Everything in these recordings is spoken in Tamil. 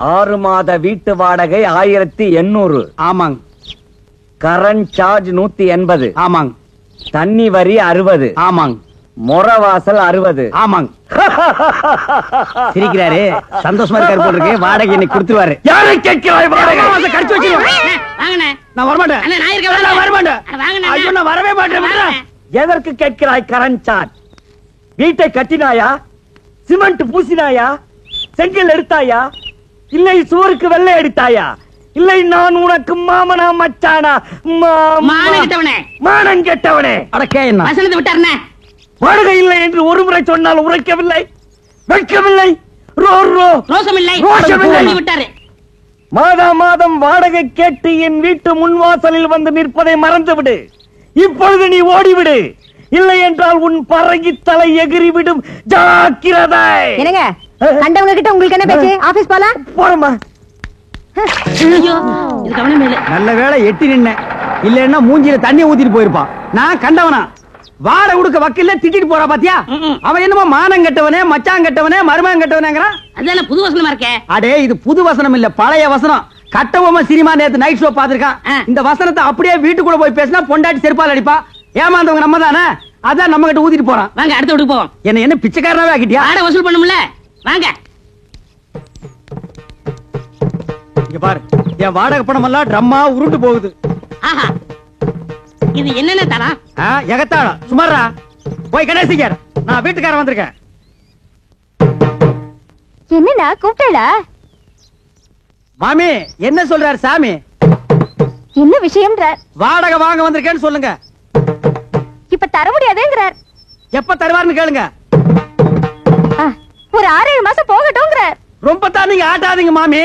6 மாத வீட்டு வாடகை 1800. ஆமாங்க. Current charge 180. ஆமாங்க. தண்ணி வரி 60. ஆமாங்க. மொரவாசல் 60. ஆமாங்க. சிரிக்கிறாரு, சந்தோஷமா இருக்காரு போல இருக்கு. வாடகை இன்னைக்கு கொடுத்துருவாரு. யாரை கேட்கிறாய் வாடகை? கடிச்சு வச்சிருவேன். வாங்கண்ணே. நான் வரமாட்டேன். அண்ணா, நான் இருக்கேன். நான் வரமாட்டேன். வாங்கண்ணே. ஐயோ, நான் வரவே மாட்டேன். வாங்கண்ணே. எதற்கு கேட்கிறாய் கரண்ட் சார்ஜ்? வீட்டை கட்டினாயா? சிமெண்ட் பூசினாயா? செங்கல் எடுத்தாயா? இல்லை சுவருக்கு வெள்ளை அடித்தாயா? இல்லை நான் உனக்கு மாமனா மச்சானா? மானம் கெட்டவனே. மானம் கெட்டவனே. அடக்கே என்ன வசனத்தை விட்டாருண்ணே. வாடகை இல்லை என்று ஒரு முறை சொன்னால் உரைக்கவில்லை, வெட்கவில்லை, ரோசமில்லை. ரோஷமில்லை. விட்டாரு. மாதா மாதம் வாடகை கேட்டு என் வீட்டு முன்வாசலில் வந்து நிற்பதை மறந்துவிடு. இப்பொழுது நீ ஓடிவிடு, இல்லை என்றால் உன் பறகி தலை எகிறிவிடும். ஜாக்கிரதை. என்னங்க கண்டவங்க கிட்ட உங்களுக்கு என்ன பேச்சு? ஆபீஸ் போலாம். போறமா. ஐயோ, இது கவனமே இல்ல. நல்ல வேளை எட்டி நின்ன, இல்லன்னா மூஞ்சில தண்ணி ஊத்திட்டு போயிருப்பான். நான் கண்டவனா? வாடகை கொடுக்க வக்கீல்ல திட்டிட்டு போறா பாத்தியா? அவன் என்னமோ மானம் கெட்டவனே, மச்சான் கெட்டவனே, மருமகன் கெட்டவனேங்கறான். அதெல்லாம் புது வசனமா இருக்கே. அடே, இது புது வசனம் இல்ல, பழைய வசனம். கட்டபொம்மை சினிமா நேத்து நைட் ஷோ பாத்துருக்கான். இந்த வசனத்தை அப்படியே வீட்டுக்குள்ள போய் பேசினா பொண்டாட்டி செருப்பால் அடிப்பா. ஏமாந்தவங்க நம்ம தானே, அதான் நம்ம கிட்ட ஊத்திட்டு போறான். வாங்க அடுத்த வீட்டுக்கு போவோம். என்ன பிச்சைக்காரனாவே ஆக்கிட்டியா? வாடகை வசூல் பண்ணும்ல, வாங்க. இங்க பாரு, என் வாடகை பணம் எல்லாம் ட்ரம்மா உருண்டு போகுது. ஆஹா, இது என்னென்ன தரம்? எகத்தாளம் சுமாரா. போய் கணேசிக்கார், நான் வீட்டுக்காரன் வந்திருக்கேன். என்னடா கூப்பிட்டா? மாமி என்ன சொல்றாரு சாமி? என்ன விஷயம்ன்ற? வாடகை வாங்க வந்திருக்கேன்னு சொல்லுங்க. இப்ப தர முடியாதுங்கறார். எப்ப தருவாருன்னு கேளுங்க. ஒரு 6-7 மாசம் போகட்டும்ங்கறார். ரொம்ப தான் நீங்க ஆட்டாதீங்க மாமி.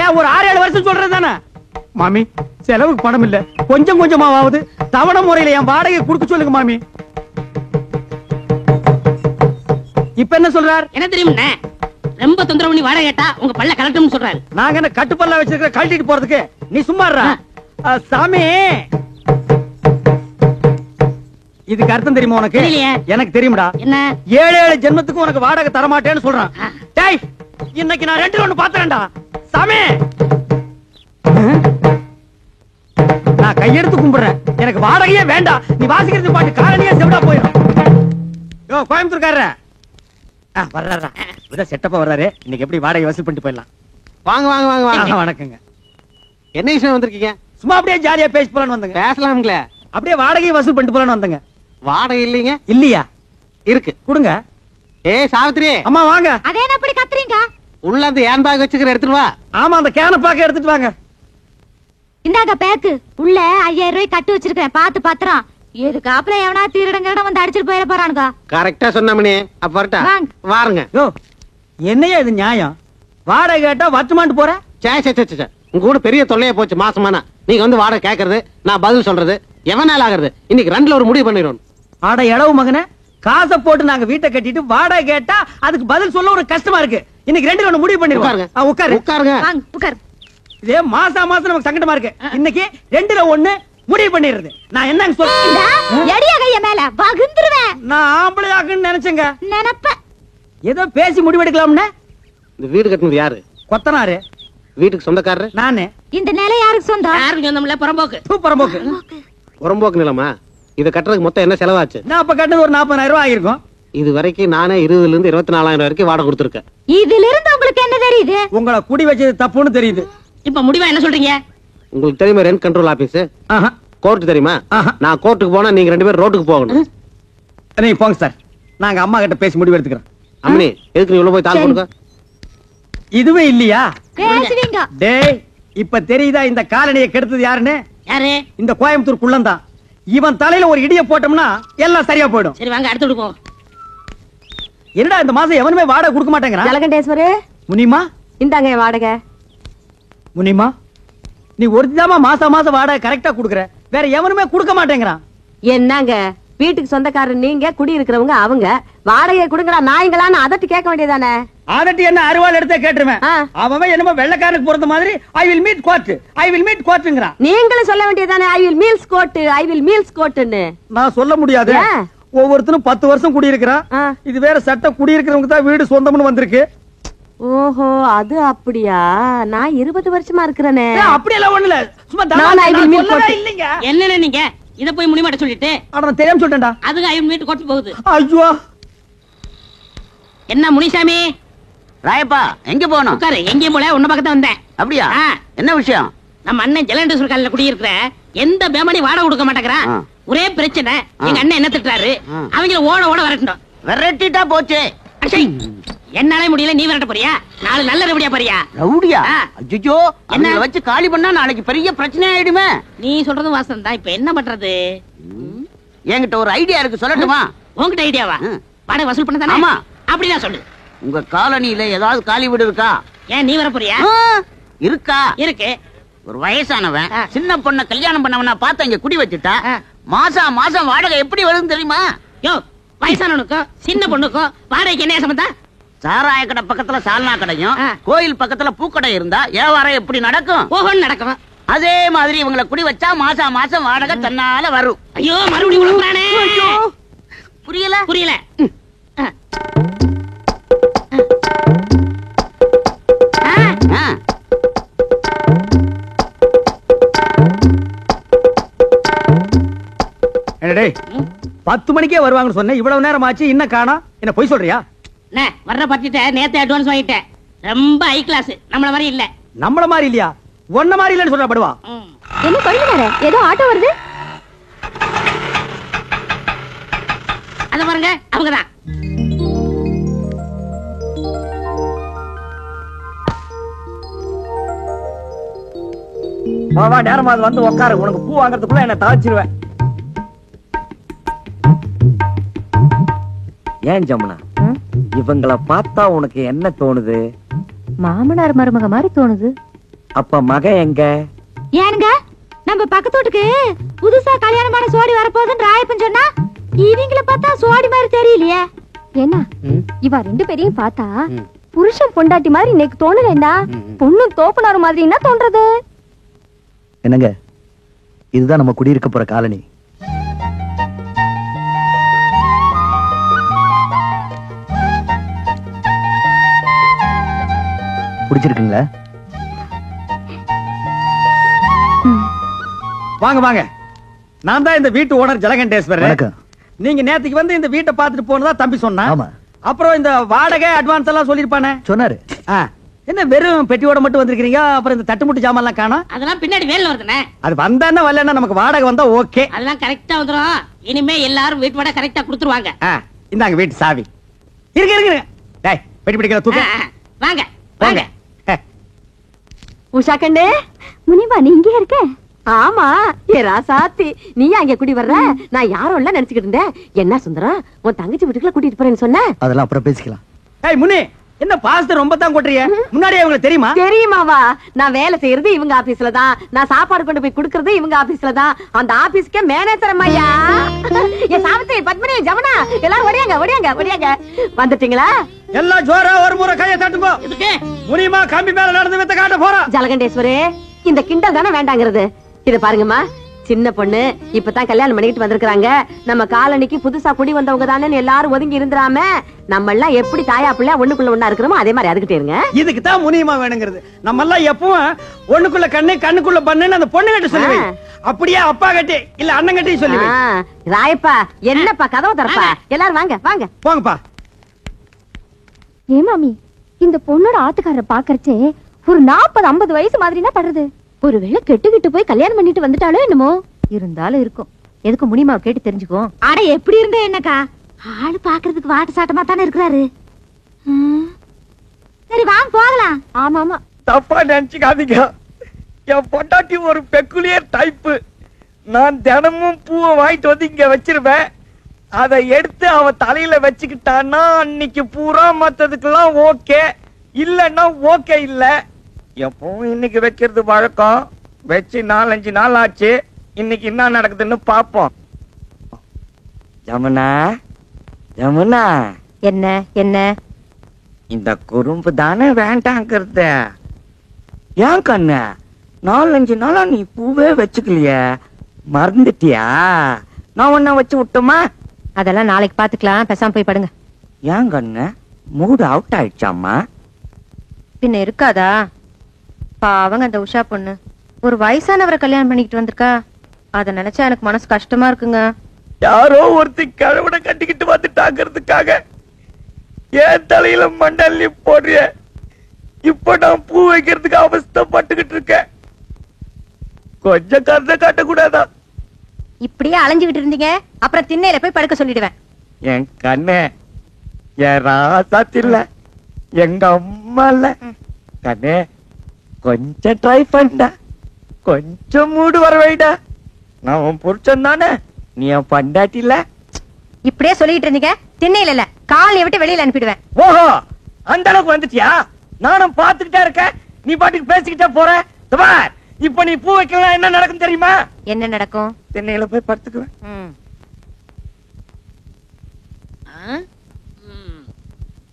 ஏன் ஒரு 6-7 வருஷம் சொல்றது தானே மாமி? செலவுக்கு பணம் இல்ல, கொஞ்சம் கொஞ்சமாவது தவணை முறையில என் வாடகை கொடுக்க சொல்லுங்க மாமி. இப்ப என்ன சொல்றார்? என்ன தெரியும்ண்ணே, ரொம்ப தொந்தரவு பண்ணி வாடகை கேட்டா உங்க பல்ல கலட்டணும்னு சொல்றாரு. நாங்க என்ன கட்டுப்பல்லா வச்சிருக்க கழட்டிட்டு போறதுக்கு? நீ சும்மாறா சாமி. இதுக்கு அர்த்தம் தெரியுமா உனக்கு? தெரியலையே. எனக்கு தெரியும்டா. என்ன? 7 ஜென்மத்துக்கு உனக்கு வாடகை தர மாட்டேன்னு சொல்றான். டேய், இன்னைக்கு நான் 2 பாத்துறேன்டா சாமி. நான் கையெடுத்து கும்பிடுறேன், எனக்கு வாடகையே வேண்டாம். நீ வாசிக்கிறது பாட்டு காரணியே செவிடா போயிடும். யோ கோயம்புத்தூர்காரர வர்றாரா? இத செட்டப்பா வர்றாரு. இன்னைக்கு எப்படி வாடகை வசூல் பண்ணிட்டு போயிடலாம். வாங்க வாங்க வாங்க வாங்க. வணக்கங்க. என்ன விஷயம் வந்திருக்கீங்க? சும்மா அப்படியே ஜாலியா பேசி போலான்னு வந்தங்க. பேசலாம்ங்களே. அப்படியே வாடகை வசூல் பண்ணிட்டு போலான்னு வந்தங்க. வாடகை இல்லீங்க? இல்லையா? இருக்கு, கொடுங்க. ஏய் சாவித்ரி, அம்மா வாங்க. அதே என்ன அப்படி கத்துறீங்க? உள்ள அந்த ஹேண்ட் பேக் வச்சுக்கிற எடுத்துட்டு வா. ஆமா, அந்த கேன பாக்க எடுத்துட்டு வாங்க. இந்தாங்க பேக்கு. உள்ள 5000 ரூபாய் கட்டு வச்சிருக்கேன், பாத்து பத்திரம். இதுக்கு அப்புறம் எவனா திருடங்கட வந்து அடிச்சிட்டு போயிட போறானுங்க. கரெக்டா சொன்னமணி. அப்ப வரட்டா? வாருங்க. யோ, என்னையா இது நியாயம்? வாடகை கேட்டா வட்டுமாண்டு போற? சே சே சே சே, உங்க கூட பெரிய தொல்லையா போச்சு மாசமானா. நீங்க வந்து வாடகை கேக்குறது, நான் பதில் சொல்றது, எவனால ஆகுறது? இன்னைக்கு 2ல ஒரு முடிவு பண்ணிடுவோம். ஆட எடவு மகனே, காசை போட்டு நாங்க வீட்டை கட்டிட்டு வாடகை கேட்டா அதுக்கு பதில் சொல்ல ஒரு கஷ்டமா இருக்கு. இன்னைக்கு 2ல ஒண்ணு முடிவு பண்ணிடுவோம். உட்காரு உட்காருங்க. வாங்க உட்கார். இதே மாசம் நமக்கு சங்கடமா இருக்கு. இன்னைக்கு 2ல ஒண்ணு முடிவு பண்ணிடுறது. நான் என்னன்னு சொல்றேன்? எடியா கைய மேல வகுந்துருவேன். நான் ஆம்பளை ஆக்குன்னு நினைச்சேங்க. நினைப்ப ஏதோ பேசி முடிவெடுக்கலாம்னு. இந்த வீடு கட்டினது யாரு? கொத்தனாரு. வீட்டுக்கு சொந்தக்காரரு நானே. இந்த நிலை யாருக்கு சொந்தம்? யாருக்கு சொந்தமில்ல, புறம்போக்கு. புறம்போக்கு. புறம்போக்கு நிலமா? இதை கட்டுறதுக்கு மொத்தம் என்ன செலவாச்சு? நான் அப்ப கட்டது ஒரு 40,000 ரூபாய் ஆயிருக்கும். இது வரைக்கும் நானே 20,000 இருந்து 24,000 வரைக்கும் வாடகை கொடுத்துருக்கேன். இதுல இருந்து உங்களுக்கு என்ன தெரியுது? உங்களை குடி வச்சது தப்புன்னு தெரியுது. இப்ப முடிவா என்ன சொல்றீங்க? உங்களுக்கு தெரியுமா ரெண்ட் கண்ட்ரோல் ஆபீஸ்? கோர்ட் தெரியுமா? நான் கோர்ட்டுக்கு போனா நீங்க 2 பேரும் ரோட்டுக்கு போகணும். நீங்க போங்க சார், நாங்க அம்மா கிட்ட பேசி முடிவு எடுத்துக்கிறோம். அம்மனி, எதுக்கு நீ உள்ள போய் தாள் கொடுக்க? இதுவே இல்லையா? பேசுவீங்க. டேய், இப்ப தெரியுதா இந்த காலனியை கெடுத்தது யாருன்னு? யாரு? இந்த கோயம்புத்தூர் குள்ளந்தான். இவன் தலையில ஒரு இடிய போட்டோம்னா எல்லாம் சரியா போயிடும். சரி வாங்க அடுத்து விடுவோம். என்னடா இந்த மாசம் எவனுமே வாடகை கொடுக்க மாட்டேங்கிறான்? ஜலகண்டேஸ்வரே, முனிமா இந்தாங்க வாடகை. முனிமா, நீ ஒருத்திதாமா மாசம் மாசம் வாடகை கரெக்டா குடுக்குற, வேற எவனுமே கொடுக்க மாட்டேங்கிறான். என்னங்க வீட்டுக்கு சொந்தக்காரர் நீங்க, குடி இருக்கிறவங்க அவங்க. வாடகை கொடுங்கடா நாய்ங்களான்னு அதட்டி கேட்க வேண்டியதானே? அதட்டி என்ன அருவாள் எடுத்தே கேட்டுருவேன். அவன் என்னமோ வெள்ளக்காரனுக்கு பொறுத்த மாதிரி I will meet court, I will meet கோர்ட்ங்கறான். நீங்களும் சொல்ல வேண்டியதானே I will meals court, I will meals கோர்ட்னு. நான் சொல்ல முடியாது. ஒவ்வொருத்தரும் 10 வருஷம் குடி இருக்கிறான். இது வேற சட்டம், குடி இருக்கிறவங்க தான் வீடு சொந்தம்னு வந்திருக்கு. ஓஹோ அது அப்படியா? நான் 20 வருஷமா இருக்கிறேனே. அப்படியெல்லாம் ஒண்ணு இல்ல, சும்மா நான் I will meet சொல்லவே இல்லைங்க. என்னன்னு நீங்க இத போய் முடிமாட்ட சொல்லிட்டு அட நான் தெரியாம சொல்லிட்டேன்டா. அதுக்கு ஐ மீட் கொட்டு போகுது. ஐயோ என்ன முனிசாமி ராயப்பா எங்க போகணும்? உட்காரு. எங்கேயும் போல உன்ன பக்கத்துல வந்தேன். அப்படியா? ஆ. என்ன விஷயம்? நம்ம அண்ணன் ஜலண்டேஸ்வர் காலையில குடியிருக்கிற எந்த பேமணி வாடகை கொடுக்க மாட்டேங்கிறான். ஆ. ஒரே பிரச்சனை. எங்க அண்ணன் என்ன திட்டுறாரு, அவங்க ஓட ஓட வரட்டும். விரட்டிட்டா போச்சு. அச்சை, என்னாலே முடியல, நீ விரட்ட போறியா? நாலு நல்ல ரவுடியா பாரியா? ரவுடியா? ஆ. ஐயோ, என்ன வச்சு காலி பண்ணா நாளைக்கு பெரிய பிரச்சனை ஆயிடுமே. நீ சொல்றதும் வாசம் தான். இப்ப என்ன பண்றது? என்கிட்ட ஒரு ஐடியா இருக்கு, சொல்லட்டுமா? உன்கிட்ட ஐடியாவா? வாடகை வசூல் பண்ண தானே? ஆமா. அப்படின்னா சொல்லு. உங்க காலனியில ஏதாவது காலி வீடு இருக்கா? ஏன் நீ வர போறியா? இருக்கா? இருக்கு. ஒரு வயசானவன் ஆ. சின்ன பொண்ண கல்யாணம் பண்ணவனா பார்த்து இங்க குடி வச்சுட்டா ஆ. மாசம் மாசம் வாடகை எப்படி வருதுன்னு தெரியுமா? யோ, வயசானவனுக்கும் சின்ன பொண்ணுக்கும் வாடகைக்கு என்ன சம்பந்தம்? சாராய கடை பக்கத்துல சால்னா கடையும் ஆ. கோயில் பக்கத்துல பூக்கடை இருந்தா வியாபாரம் எப்படி நடக்கும்? ஓஹோன்னு நடக்கும். அதே மாதிரி இவங்களை குடி வச்சா மாசம் மாசம் வாடகை தன்னால வரும். ஐயோ, மறுபடியும் உழப்புறானே. புரியல? புரியல. ஆ. ஆ. ஆ. என்னடே 10 மணிக்கே வருவாங்கன்னு சொன்னேன், இவ்வளவு நேரம் ஆச்சு, இன்னும் காணோம். என்ன பொய் சொல்றியா? அண்ணே, வர்ற பார்ட்டிட்ட நேத்து அட்வான்ஸ் வாங்கிட்டேன். ரொம்ப ஹை கிளாஸ், நம்மள மாதிரி இல்ல. நம்மள மாதிரி இல்லையா? ஒன்ன மாதிரி இல்லன்னு சொல்ற படுவா. என்ன கொள்ளுங்க, ஏதோ ஆட்டோ வருது. அத பாருங்க, அவங்கதான். வா நேரமா அது வந்து உட்காரு. உனக்கு பூ வாங்குறதுக்குள்ள என்ன தாச்சிருவேன். ஏன் ஜமுனா, இவங்கள பார்த்தா உனக்கு என்ன தோணுது? மாமனார் மருமக மாதிரி தோணுது. அப்ப மக எங்க? ஏனுங்க, நம்ம பக்கத்து வீட்டுக்கு புதுசா கல்யாணமான சோடி வரப்போகுதுன்னு ராயப்பன் சொன்னா, இவங்கள பார்த்தா சோடி மாதிரி தெரியலையே. என்ன இவ 2 பேரையும் பார்த்தா புருஷன் பொண்டாட்டி மாதிரி இன்னைக்கு தோணலன்னா, பொண்ணு தோப்புனாரு மாதிரி என்ன தோன்றது? என்னங்க, இதுதான் நம்ம குடியிருக்க போற காலனி. பிடிச்சிருக்குங்களா? வாங்க வாங்க, நான் தான் இந்த வீட்டு ஓனர் ஜலகண்டேஸ்வரர். வணக்கம். நீங்க நேத்துக்கு வந்து இந்த வீட்டை பார்த்துட்டு போனதா தம்பி சொன்னா. ஆமா. அப்புறம் இந்த வாடகை அட்வான்ஸ் எல்லாம் சொல்லிருப்பானே. சொன்னாரு. என்ன வெறும் பெட்டியோட மட்டும் வந்திருக்கீங்க? அப்புறம் இந்த தட்டுமுட்டு ஜாமான் எல்லாம் காணோம். அதெல்லாம் பின்னாடி வேலை வருதுண்ணே. அது வந்தானே வரலன்னா நமக்கு வாடகை வந்தா ஓகே. அதெல்லாம் கரெக்டா வந்துரும். இனிமே எல்லாரும் வீட்டு வாடகை கரெக்டா கொடுத்துருவாங்க. இந்தாங்க வீட்டு சாவி. இருக்கு இருக்கு. டேய், பெட்டி பிடிக்கிற தூக்கு. வாங்க வாங்க. உஷா கண்ணே, முனிமா நீ இங்கே இருக்க? ஆமா, ஏ ராசாத்தி, நீ அங்க குடி வர்ற? நான் யாரும் இல்ல நினைச்சுக்கிட்டு இருந்தேன். என்ன சுந்தரம், உன் தங்கச்சி வீட்டுக்குள்ள கூட்டிட்டு போறேன்னு சொன்ன? அதெல்லாம் அப்புறம் பேசிக்கலாம். ஏய் முனி, என்ன பாஸ்த ரொம்ப தான் கொட்டுறிய? முன்னாடியே உங்களுக்கு தெரியுமா? தெரியுமாவா? நான் வேலை செய்யறது இவங்க ஆபீஸ்ல தான், நான் சாப்பாடு கொண்டு போய் குடுக்கறது இவங்க ஆபீஸ்ல தான். அந்த ஆபீஸ்க்கே மேனேஜர் அம்மையா. என் சாவித்திரி, பத்மினி, ஜமுனா எல்லாரும் ஓடியாங்க ஓடியாங்க ஓடியாங்க. வந்துட்டீங்களா? எல்லாம் ஜோரா ஒரு முறை கையை தட்டுங்க. முனிமா கம்பி மேல நடந்து வித்த காட்ட போறா. ஜலகண்டேஸ்வரே, இந்த கிண்டல் தானே வேண்டாங்கிறது. இத பாருங்கம்மா, சின்ன பொண்ணு இப்பதான் கல்யாணம் பண்ணிட்டு வந்திருக்காங்க. நம்ம காலனிக்கு புதுசா குடி வந்தவங்க தானே எல்லாரும் ஒதுங்கி இருந்துராம, நம்ம எல்லாம் எப்படி தாயா பிள்ளை ஒண்ணுக்குள்ள ஒண்ணா இருக்கிறோமோ அதே மாதிரி அதுக்கிட்டே இருங்க. இதுக்கு தான் முனியமா வேணுங்கிறது. நம்ம எல்லாம் எப்பவும் ஒண்ணுக்குள்ள கண்ணு கண்ணுக்குள்ள பண்ணுன்னு அந்த பொண்ணு கிட்ட சொல்லுவேன். அப்படியே அப்பா கட்டி இல்ல அண்ணன் கட்டி சொல்லுவேன். ராயப்பா, என்னப்பா கதவை தரப்பா, எல்லாரும் வாங்க வாங்க போங்கப்பா. ஏ மாமி, இந்த பொண்ணோட ஆத்துக்காரரை பாக்கறச்சே ஒரு 40-50 வயசு மாதிரினா படுறது. ஒருவேளை கெட்டுக்கிட்டு போய் கல்யாணம் பண்ணிட்டு வந்துட்டாலும் என்னமோ. இருந்தாலும் இருக்கும். எதுக்கு முனிமா கேட்டு தெரிஞ்சுக்கோ. அட எப்படி இருந்தே என்னக்கா, ஆளு பாக்குறதுக்கு வாட்டு சாட்டமா தானே இருக்கிறாரு. சரி வாங்க போகலாம். ஆமா ஆமா, தப்பா நினைச்சுக்காதீங்க. என் பொண்டாட்டி ஒரு பெக்குலியர் டைப்பு. நான் தினமும் பூவை வாங்கிட்டு வந்து இங்க வச்சிருவேன். அதை எடுத்து அவ தலையில வச்சுக்கிட்டான்னா அன்னைக்கு பூரா மத்ததுக்கெல்லாம் ஓகே, இல்லன்னா ஓகே இல்ல. எப்பவும் இன்னைக்கு வைக்கிறது வழக்கம். வச்சு 4-5 நாள் ஆச்சு. இன்னைக்கு என்ன நடக்குதுன்னு பாப்போம். ஜமுனா, ஜமுனா, என்ன என்ன இந்த குறும்பு தானே வேண்டாங்கிறத. ஏன் கண்ணு 4-5 நாளா நீ பூவே வச்சுக்கலையே, மறந்துட்டியா? நான் ஒன்ன வச்சு விட்டுமா? அதெல்லாம் நாளைக்கு பாத்துக்கலாம், பேசாம போய் படுங்க. ஏன் கண்ணு மூடு அவுட் ஆயிடுச்சாமா? பின்ன இருக்காதா? பாவங்க அந்த உஷா பொண்ணு ஒரு வயசானவரை கல்யாணம் பண்ணிக்கிட்டு வந்திருக்கா. அத நினைச்சா எனக்கு மனசு கஷ்டமா இருக்குங்க. யாரோ ஒருத்தி கழுவனை கட்டிக்கிட்டு வந்துட்டாங்கிறதுக்காக ஏன் தலையில மண்டல்லி போடுறிய? இப்ப நான் பூ வைக்கிறதுக்கு அவஸ்தைப்பட்டுக்கிட்டு இருக்கேன். கொஞ்சம் கருத காட்டக்கூடாதா? இப்படியே அலைஞ்சுகிட்டு இருந்தீங்க அப்புறம் திண்ணையில போய் படுக்க சொல்லிடுவேன். என் கண்ணே, என் ராசாத்தில்ல, எங்க அம்மா இல்ல கண்ணே, கொஞ்சம் ட்ரை பண்ண, கொஞ்சம் மூடு வர வைடா. நான் உன் புருஷன் தானே, நீ என் பண்டாட்டி இல்ல. இப்படியே சொல்லிட்டு இருந்தீங்க திண்ணையில இல்ல காலையை விட்டு வெளியில அனுப்பிடுவேன். ஓஹோ, அந்த அளவுக்கு வந்துட்டியா? நானும் பாத்துக்கிட்டே இருக்கேன், நீ பாட்டுக்கு பேசிக்கிட்டே போற. பார், இப்ப நீ பூ வைக்கலாம் என்ன நடக்கும் தெரியுமா? என்ன நடக்கும்? திண்ணையில போய் படுத்துக்குவேன்.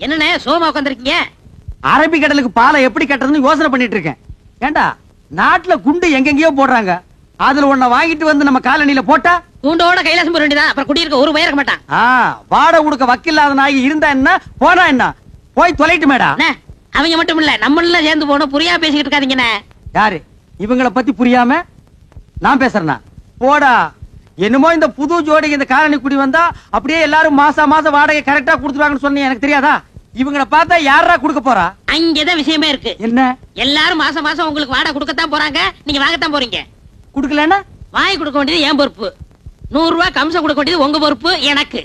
என்னண்ணே சோமா உட்காந்துருக்கீங்க? அரபி கடலுக்கு பாலை எப்படி கட்டுறதுன்னு யோசனை பண்ணிட்டு இருக்கேன். ஏண்டா நாட்டுல குண்டு எங்கெங்கயோ போடுறாங்க, அதுல ஒன்ன வாங்கிட்டு வந்து நம்ம காலனில போட்டா கூண்டோட கைலாசம் போற வேண்டியதான். அப்புறம் குடியிருக்க ஒரு பயிர் இருக்க மாட்டான். வாடகை கொடுக்க வக்கில்லாத நாய் இருந்தா என்ன போனா என்ன, போய் தொலைட்டு மேடா. அவங்க மட்டும் இல்ல நம்மள சேர்ந்து போனோம். புரியா பேசிக்கிட்டு இருக்காதீங்கண்ணே. யாரு இவங்கள பத்தி புரியாம நான் பேசுறேன்னா? போடா. என்னமோ இந்த புது ஜோடிக்கு இந்த காலனி குடி வந்தா அப்படியே எல்லாரும் மாசம் வாடகை கரெக்டா கொடுத்துருவாங்கன்னு சொன்னீங்க. எனக்கு தெரியாதா? இவங்கள பார்த்தா யாரா கொடுக்க போறா? அங்கதான் விஷயமே இருக்கு. என்ன? எல்லாரும் மாசம் உங்களுக்கு வாடகை கொடுக்கத்தான் போறாங்க, நீங்க வாங்கத்தான் போறீங்க. குடுக்கலன்னா வாங்கி கொடுக்க வேண்டியது என் பொறுப்பு. 100 ரூபாய் கமிஷன் கொடுக்க வேண்டியது உங்க பொறுப்பு. எனக்கு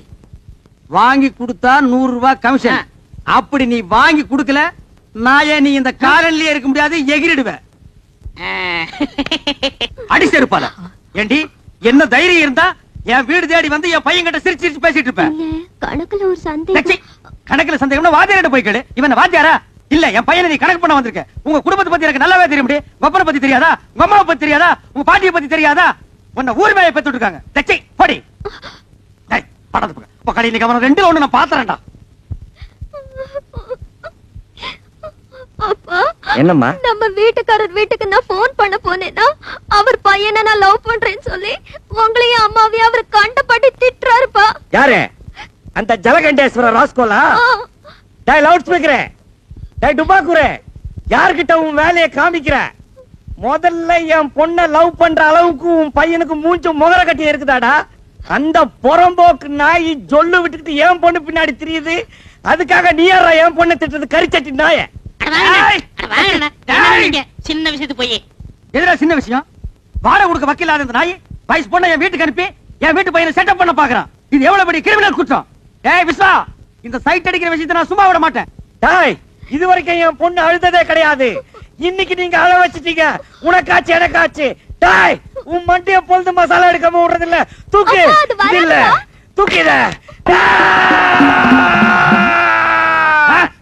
வாங்கி கொடுத்தா 100 ரூபாய் கமிஷன். அப்படி நீ வாங்கி கொடுக்கல நான் நீ இந்த காலனிலே இருக்க முடியாது, எகிரிடுவேன். அடிச்சிருப்பால. ஏண்டி என்ன தைரியம் இருந்தா என் வீடு தேடி வந்து என் பையன் கிட்ட சிரிச்சு சிரிச்சு பேசிட்டு இருப்பேன். கணக்குல ஒரு சந்தேகம். கணக்குல சந்தேகம்னா வாத்தியார்கிட்ட போய் கேளு. இவன் வாத்தியாரா? இல்ல, என் பையனை நீ கணக்கு பண்ண வந்திருக்க. உங்க குடும்பத்தை பத்தி எனக்கு நல்லாவே தெரியும். ஒப்பனை பத்தி தெரியாதா? உங்க அம்மாவை பத்தி தெரியாதா? உங்க பாட்டியை பத்தி தெரியாதா? உன்னை ஊர் மேய பெத்து இருக்காங்க. தச்சி போடி. படத்து பக்கம் இன்னைக்கு அவன் 2 ஒண்ணு நான் பாத்துறேன்டா. அப்பா, என்னம்மா? நம்ம வீட்டுக்காரர் வீட்டுக்கு நான் போன் பண்ண போனேன்னா அவர் பையனை நான் லவ் பண்றேன்னு சொல்லி உங்களையும் அம்மாவையும் அவர் கண்டபடி திட்டுறாருப்பா. யாரு? அந்த ஜலகண்டேஸ்வர ராஸ்கோலா? டேய் லவுட் ஸ்பீக்கர், டேய் டுபாக்குரே, யார்கிட்ட உன் வேலையை காமிக்கிற? முதல்ல என் பொண்ண லவ் பண்ற அளவுக்கு உன் பையனுக்கு மூஞ்சும் முகர கட்டி இருக்குதாடா? அந்த புறம்போக்கு நாய் ஜொல்லு விட்டுக்கிட்டு என் பொண்ணு பின்னாடி தெரியுது. அதுக்காக நீ யாரா என் பொண்ணை திட்டுறது? கரிச்சட்டி நாய. சின்ன விஷயத்து போய் எதுடா சின்ன விஷயம்? வாடகை கொடுக்க வக்கில்லாத இந்த நாய் வயசு பொண்ணை என் வீட்டுக்கு அனுப்பி என் வீட்டு பையனை செட்டப் பண்ண பாக்குறான். இது எவ்வளவு பெரிய கிரிமினல் குற்றம். ஏய் விஸ்வா, இந்த சைட் அடிக்கிற விஷயத்தை நான் சும்மா விட மாட்டேன். டேய், இது வரைக்கும் என் பொண்ணு அழுததே கிடையாது. இன்னைக்கு நீங்க அழ வச்சிட்டீங்க. உனக்காச்சு எனக்காச்சு. டேய், உன் மண்டிய பொழுது மசாலா எடுக்காம விடுறது இல்ல. தூக்கு. இல்ல தூக்கிட.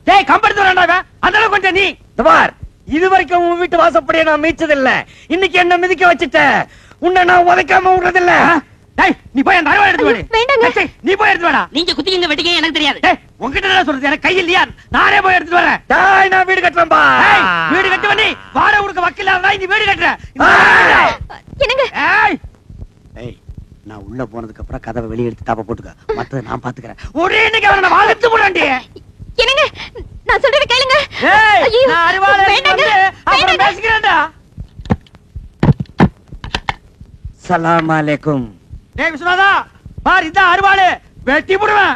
டேய் கம்பெடுத்து வரேன்டா. அந்த அளவுக்கு கொஞ்சம் நீ பார், இது வரைக்கும் உன் வீட்டு வாசப்படியே நான் மீச்சது இல்ல. இன்னைக்கு என்ன மிதிக்க வச்சிட்ட. உன்னை நான் உதைக்காம விடுறது இல்ல. டேய் நீ போய் அந்த அருவாளை எடுத்து வாடி. வேண்டாங்க. நீ போய் எடுத்து வாடா. நீங்க குத்திங்க வெட்டிங்க எனக்கு தெரியாது. டேய் உன்கிட்ட என்ன சொல்றது? எனக்கு கை இல்லையா? நானே போய் எடுத்து வரேன். டேய் நான் வீடு கட்டறேன் பா. டேய் வீடு கட்டுவ நீ. வாடகை கொடுக்க வக்கில்லாத நீ வீடு கட்டற. என்னங்க? ஏய் நான் உள்ள போனதுக்கு அப்புறம் கதவை வெளிய எடுத்து தாப்ப போட்டுக்க. மத்தத நான் பாத்துக்கறேன். ஒரே இன்னைக்கு அவன வாழத்து போறான்டி. என்னங்க? நான் சொல்றத கேளுங்க. ஏய் நான் அருவாளை வந்து அப்புறம் பேசிக்கிறேன்டா. சலாம் அலைக்கும். டேய் விஸ்வநாதா, பார் இந்த அருவாளை வெட்டி போடுவேன்.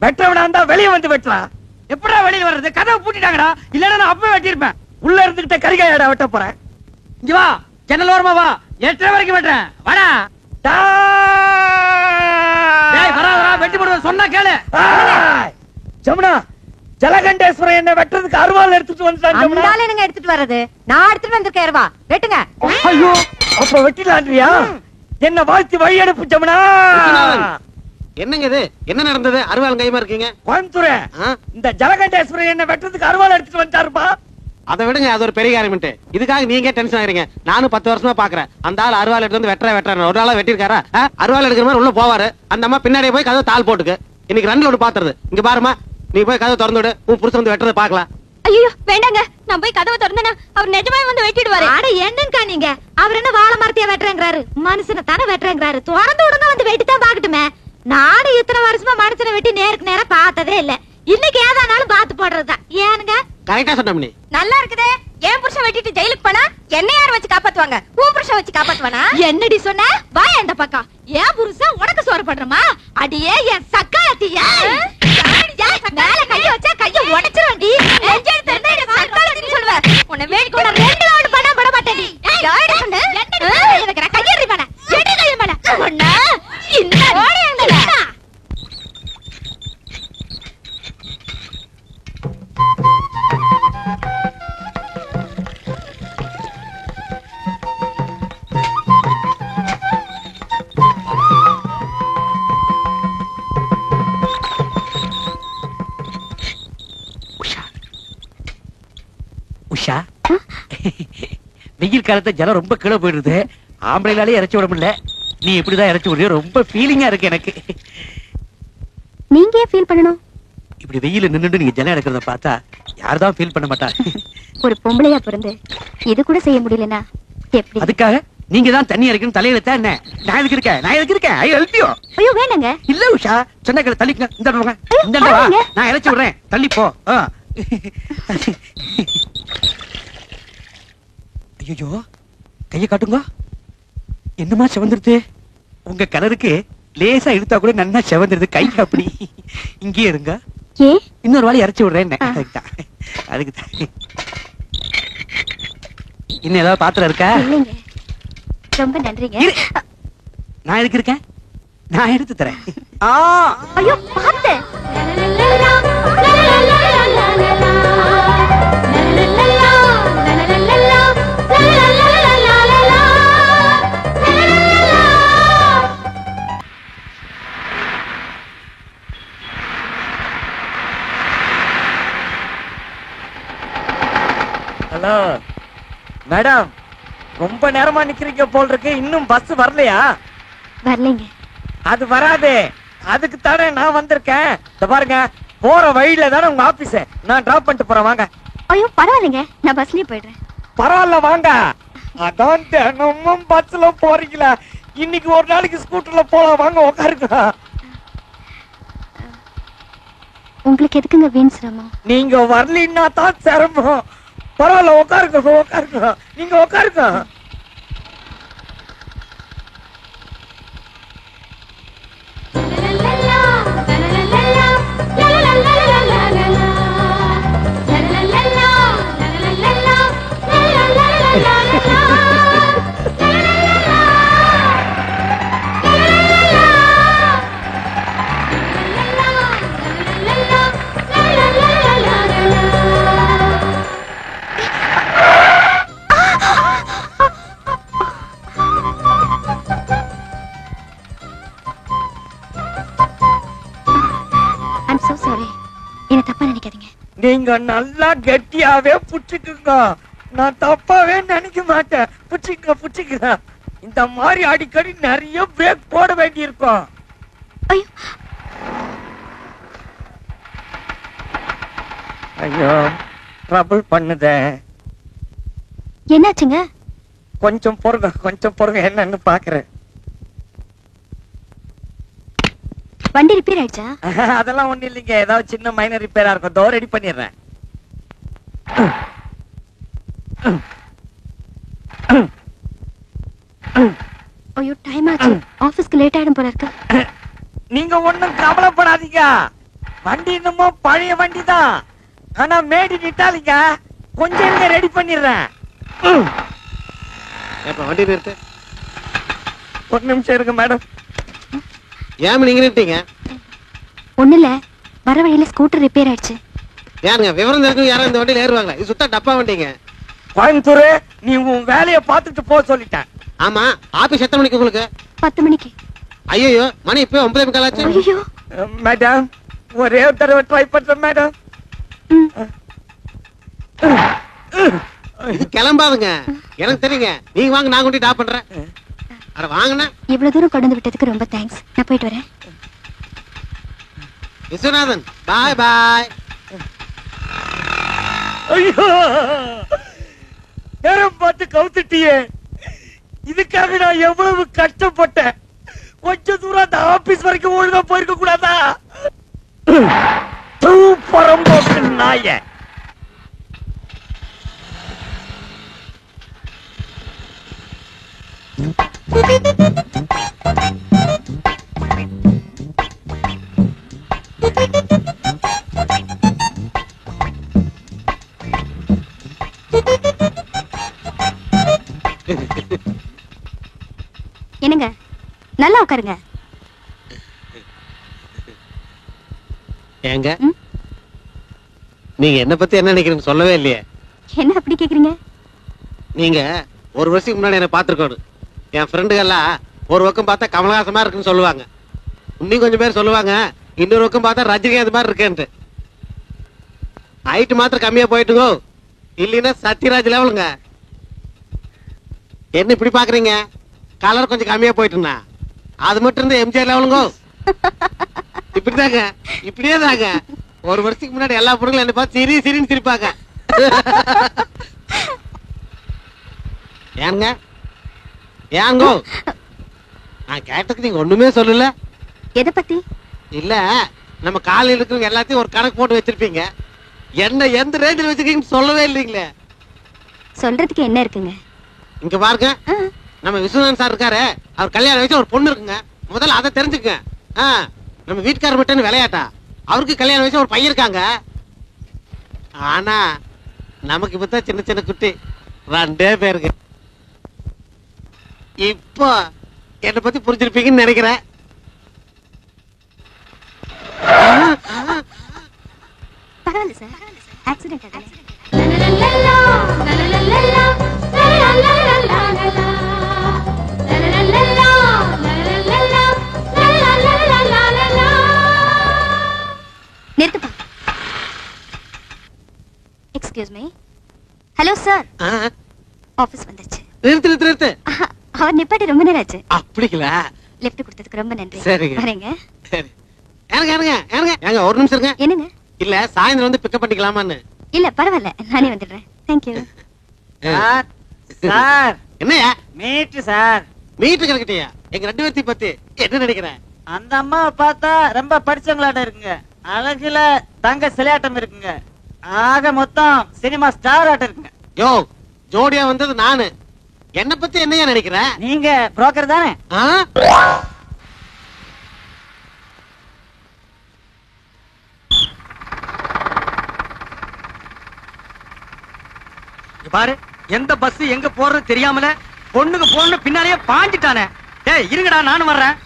வெட்டவனா இருந்தா வெளிய வந்து வெட்டலாம். எப்படா வெளிய வர்றது? கதவை பூட்டிட்டாங்கடா. இல்லனா நான் அப்பவே வெட்டி இருப்பேன். உள்ள இருந்துகிட்ட கரிகாயடா வெட்ட போறேன். இங்க வா, ஜன்னல் ஓரமா வா. 8:30 வரைக்கும் வெட்டறேன். வாடா. டேய் வரா வெட்டி போடுவேன் சொன்னா கேளு. ஜமுனா, ஜலகண்டேஸ்வரன் என்ன வெட்டறதுக்கு அருவாள் எடுத்துட்டு வந்துட்டான். ஜமுனா, அந்தால என்னங்க எடுத்துட்டு வர்றது? நான் எடுத்துட்டு வந்திருக்கேன் அருவா. வெட்டுங்க. ஐயோ, அப்ப வெட்டிலான்றியா? என்ன வாழ்த்தி வழி அனுப்பு ஜமுனா. என்னங்க இது? என்ன நடந்தது? அருவாள் கைமா இருக்கீங்க. கோயம்புத்தூர் இந்த ஜலகண்டேஸ்வரன் என்ன வெட்டறதுக்கு அருவாள் எடுத்துட்டு வந்துட்டாருப்பா. அதை விடுங்க, அது ஒரு பெரிய காரியம்ட்டு. இதுக்காக நீங்க டென்ஷன் ஆகிறீங்க. நானும் 10 வருஷமா பாக்குறேன். அந்த ஆள் அருவாள் எடுத்து வந்து வெட்டுறேன் ஒரு நாளா வெட்டிருக்காரா? அருவாள் எடுக்கிற மாதிரி உள்ள போவாரு. அந்த அம்மா பின்னாடியே போய் கதவை தாள் போட்டுக்கு. இன்னைக்கு 2 ஒன்று பாத்துறது. இங்க பாருமா, நீ போய் கதவை திறந்து விடு. உன் புருஷன் வந்து வெட்டுறதை பாக்கலாம். ஐயோ வேண்டாங்க, நான் போய் கதவை திறந்தேனா அவர் நிஜமாவே வந்து வெட்டிடுவாரு. அட என்னங்கா நீங்க? அவர் என்ன வாழை மரத்தையா வெட்டுறேங்கிறாரு? மனுஷனை தானே வெட்டுறேங்கிறாரு. திறந்து விடுங்க, வந்து வெட்டித்தான் பாக்கட்டுமே. நானும் இத்தனை வருஷமா மனுஷனை வெட்டி நேருக்கு நேரா பார்த்ததே இல்ல. இன்னைக்கு ஏதானாலும் பார்த்து போடுறதுதான். ஏனுங்க கரெக்டா சொன்ன நீ. நல்லா இருக்குதே. என் புருஷன் வெட்டிட்டு ஜெயிலுக்கு போனா என்ன யார் வச்சு காப்பாத்துவாங்க? உன் புருஷன் வச்சு காப்பாத்துவானா? என்னடி சொன்ன? வா இந்த பக்கம். என் புருஷன் உனக்கு சோறு பண்றமா? அடியே என் சக்காத்தியா? மேல கைய வச்சா கைய உடைச்சிருவேன்டி. நெஞ்செடுத்து இருந்தா என்ன சக்காத்தின்னு சொல்லுவ? உன்னை வேடிக்கை உன்னை 2 ரவுண்ட் பண்ண விட மாட்டேன்டி. யாரடி சொன்ன? எனக்கு கையறி பண்ண. எடி கைய பண்ண. ஒண்ணா இந்த ஓடியங்கடா. உஷா, வெயில் காலத்துல ஜலம் ரொம்ப கீழே போயிடுது. ஆம்பளைனாலே இறச்சி விட முடியல. நீ எப்படிதான் இறச்சி விடுறியோ ரொம்ப ஃபீலிங்கா இருக்கு எனக்கு. நீங்க ஏன் ஃபீல் பண்ணணும்? இப்படி வெயில நின்னுட்டு நீங்க ஜலம் எடுக்கிறத பார்த்தா யார்தான் ஃபீல் பண்ண மாட்டா. ஒரு பொம்பளையா பிறந்து இது கூட செய்ய முடியலனா எப்படி? அதுக்காக நீங்க தான் தண்ணி இறக்கணும் தலையில என்ன? நான் எதுக்கு இருக்கேன்? I help you. ஐயோ வேணாங்க. இல்ல உஷா, சொன்னக்கல தள்ளிங்க. இந்த வா, நான் இறச்சி விடுறேன். தள்ளி போ. ஐயோ, கைய காட்டுங்க. என்னமா செவந்துருது? உங்க கலருக்கு லேசா இழுத்தா கூட நன்னா செவந்துருது கை. அப்படி இங்கே இருங்க. ஏ இன்னொரு வாழை இறச்சி விடுறேன். அதுக்கு இன்னும் ஏதாவது பாத்திரம் இருக்கா? இல்லைங்க. ரொம்ப நன்றிங்க. நான் எதுக்கு இருக்கேன்? நான் எடுத்து தரேன். ஐயோ பாத்து. ஹலோ மேடம், ரொம்ப நேரமா நிக்கிறீங்க போல் இருக்கு. இன்னும் பஸ் வரலையா? வரலைங்க. அது வராது. அதுக்கு தானே நான் வந்திருக்கேன். இந்த பாருங்க, போற வழியில தானே உங்க ஆபீஸ். நான் டிராப் பண்ணிட்டு போறேன், வாங்க. ஐயோ பரவாயில்லைங்க, நான் பஸ்லயே போயிடுறேன். பரவாயில்ல வாங்க. அதான் தினமும் பஸ்ல போறீங்களா? இன்னைக்கு ஒரு நாளைக்கு ஸ்கூட்டர்ல போலாம், வாங்க உட்காருங்க. உங்களுக்கு எதுக்குங்க வீண் சிரமம்? நீங்க வரலன்னா தான் சிரமம். பரவாயில்ல உட்காருங்க. நீங்க உட்காருங்க. நீங்க நல்லா கெட்டியாவே புடிச்சுக்குங்க. நான் தப்பாவே நினைக்க மாட்டேன். புடிச்சுக்க. இந்த மாதிரி அடிக்கடி நிறைய பிரேக் போட வேண்டி இருக்கும். ஐயோ ட்ரபிள் பண்ணுதே. என்னாச்சுங்க? கொஞ்சம் பொறுங்க என்னன்னு பாக்குறேன். வண்டி ரிப்பேர் ஆயிடுச்சா? அதெல்லாம் ஒண்ணு இல்லைங்க, ஏதாவது சின்ன மைனர் ரிப்பேரா இருக்கும். தோ ரெடி பண்ணிடுறேன். ஐயோ டைம் ஆச்சு. ஆபீஸ்க்கு லேட் ஆயிடும் போல இருக்கு. நீங்க ஒண்ணும் கவலைப்படாதீங்க. வண்டி இன்னுமோ பழைய வண்டி தான். ஆனா மேடி நிட்டாலிங்க. கொஞ்சம் இங்க ரெடி பண்ணிடுறேன். வண்டி நிறுத்து. ஒரு நிமிஷம் இருங்க மேடம். ஏன் நீங்க நிறுத்தீங்க? ஒண்ணு இல்ல, வர வழியில ஸ்கூட்டர் ரிப்பேர் ஆயிடுச்சு. யாருங்க விவரம் தெரிஞ்சு யாரும் இந்த வண்டியில ஏறுவாங்களா? இது சுத்தா டப்பா வண்டிங்க. கோயம்புத்தூர், நீ உன் வேலையை பார்த்துட்டு போக சொல்லிட்டேன். ஆமா, ஆபீஸ் எத்தனை மணிக்கு உங்களுக்கு? 10 மணிக்கு. ஐயோ மணி இப்ப 9:15 ஆச்சு. ஐயோ மேடம், ஒரே ஒரு தடவை ட்ரை பண்றேன் மேடம். இது கிளம்பாதுங்க, எனக்கு தெரியுங்க. நீங்க வாங்க, நான் கொண்டு டாப் பண்றேன். அட வாங்கண்ணா. இவ்வளவு தூரம் கொண்டு வந்து விட்டதுக்கு ரொம்ப தேங்க்ஸ். நான் போயிட்டு வரேன். விஸ்வநாதன், பாய் பாய். ஐயோ நேரம் பார்த்து கவுத்துட்டியே. இதுக்காக நான் எவ்வளவு கஷ்டப்பட்டேன். கொஞ்ச தூரம் அந்த ஆபீஸ் வரைக்கும் ஒழுங்கா போயிருக்க கூடாதா? பரம்போக்கு நாய. என்னங்க நல்லா உட்காருங்க. ஏங்க நீங்க என்ன பத்தி என்ன நினைக்கிறீங்க சொல்லவே இல்லையே. என்ன அப்படி கேக்குறீங்க? நீங்க ஒரு வருஷத்துக்கு முன்னாடி என்ன பாத்துருக்கணும். என் ஃப்ரெண்டுகள்லாம் ஒரு பக்கம் பார்த்தா கமலஹாசமா இருக்குன்னு சொல்லுவாங்க. இன்னும் கொஞ்சம் பேர் சொல்லுவாங்க இன்னொரு பக்கம் பார்த்தா ரஜினிகாந்த் மாதிரி இருக்கேன்ட்டு. ஹைட் மாத்திரம் கம்மியா போயிட்டுங்கோ, இல்லைன்னா சத்யராஜ் லெவலுங்க. என்ன இப்படி பாக்குறீங்க? கலர் கொஞ்சம் கம்மியா போயிட்டுனா அது மட்டும் இருந்து எம்ஜிஆர் லெவலுங்கோ. இப்படிதாங்க, இப்படியே தாங்க. ஒரு வருஷத்துக்கு முன்னாடி எல்லா பொருளும் என்ன பார்த்து சிரி சிரின்னு சிரிப்பாங்க. ஏங்க ஏங்கோ நான் கேட்டதுக்கு நீங்க ஒண்ணுமே சொல்லல. எதை பத்தி? இல்ல நம்ம காலையில் இருக்கிறவங்க எல்லாத்தையும் ஒரு கணக்கு போட்டு வச்சிருப்பீங்க. என்ன எந்த ரேஞ்சில் வச்சிருக்கீங்கன்னு சொல்லவே இல்லைங்களே. சொல்றதுக்கு என்ன இருக்குங்க? இங்க பாருங்க, நம்ம விஸ்வநாதன் சார் இருக்காரு, அவர் கல்யாணம் வச்சு ஒரு பொண்ணு இருக்குங்க. முதல்ல அதை தெரிஞ்சுக்கங்க. நம்ம வீட்டுக்காரர் மட்டும் விளையாட்டா, அவருக்கு கல்யாணம் வச்சு ஒரு பையன் இருக்காங்க. ஆனா நமக்கு இப்பதான் சின்ன சின்ன குட்டி 2 பேருக்கு. இப்போ என்ன பத்தி புரிஞ்சிருப்பீங்கன்னு நினைக்கிறேன். பரவாயில்ல சார், ஆக்சிடென்ட் ஆகல. நிறுத்துப்பா. Excuse me. Hello sir, office வந்துச்சு. நிறுத்து நிறுத்து நிறுத்து. அவர் நிப்பாட்டி ரொம்ப நேரம் ஆச்சு. அப்படிங்களா? லிஃப்ட் கொடுத்ததுக்கு ரொம்ப நன்றி. சரிங்க. வரேங்க. சரி. ஏங்க ஏங்க ஏங்க ஏங்க ஒரு நிமிஷம் இருங்க. என்னங்க? இல்ல சாயந்தரம் வந்து பிக்கப் பண்ணிக்கலாமான்னு. இல்ல பரவாயில்ல, நானே வந்துடுறேன். Thank you. சார் சார் என்னையா மீட் சார். மீட்டு கிடக்கிட்டியா? எங்க 2 பேர்த்தையும் பத்தி என்ன நினைக்கிறேன்? அந்த அம்மாவை பார்த்தா ரொம்ப படிச்சவங்களாட்ட இருக்குங்க. அழகுல தங்க சிலையாட்டம் இருக்குங்க. ஆக மொத்தம் சினிமா ஸ்டார் ஆட்டம் இருக்குங்க. யோ ஜோடியா வந்தது நானு. என்ன பத்தி என்னையா நினைக்கிற? நீங்க புரோக்கர் தானே? பாரு, எந்த பஸ் எங்க போறது தெரியாமல பொண்ணுக்கு போன்னு பின்னாலேயே பாஞ்சிட்டானே. டேய் இருங்கடா, நானும் வர்றேன்.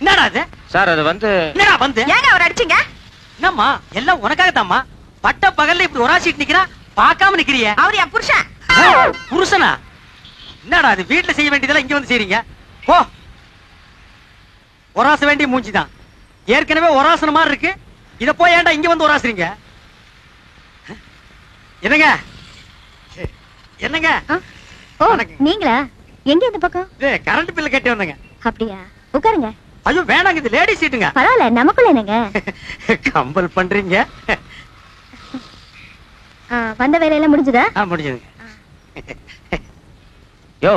என்னடா அது? சார் அது வந்து என்னடா வந்து? ஏங்க அவர் அடிச்சீங்க? என்னம்மா எல்லாம் உனக்காகத்தாம்மா. பட்ட பகல்ல இப்படி ஒராசிட்டு நிக்கிறா, பார்க்காம நிக்கிறியே. அவர் என் புருஷன். புருஷனா? என்னடா அது, வீட்டுல செய்ய வேண்டியதெல்லாம் இங்க வந்து செய்றீங்க? போ. ஒராச வேண்டிய மூஞ்சிதான். ஏற்கனவே ஒராசன மாதிரி இருக்கு, இத போய் ஏன்டா இங்க வந்து ஒராசுறீங்க? என்னங்க என்னங்க? ஓ நீங்களா? எங்க இந்த பக்கம்? கரண்ட் பில் கட்டி வந்தங்க. அப்படியா? உட்காருங்க. ஐயோ வேணாங்க, இது லேடி சீட்டுங்க. பரவாயில்ல, நமக்குள்ள என்னங்க? கம்பல் பண்றீங்க. வந்த வேலையெல்லாம் முடிஞ்சதா? முடிஞ்சதுங்க. யோ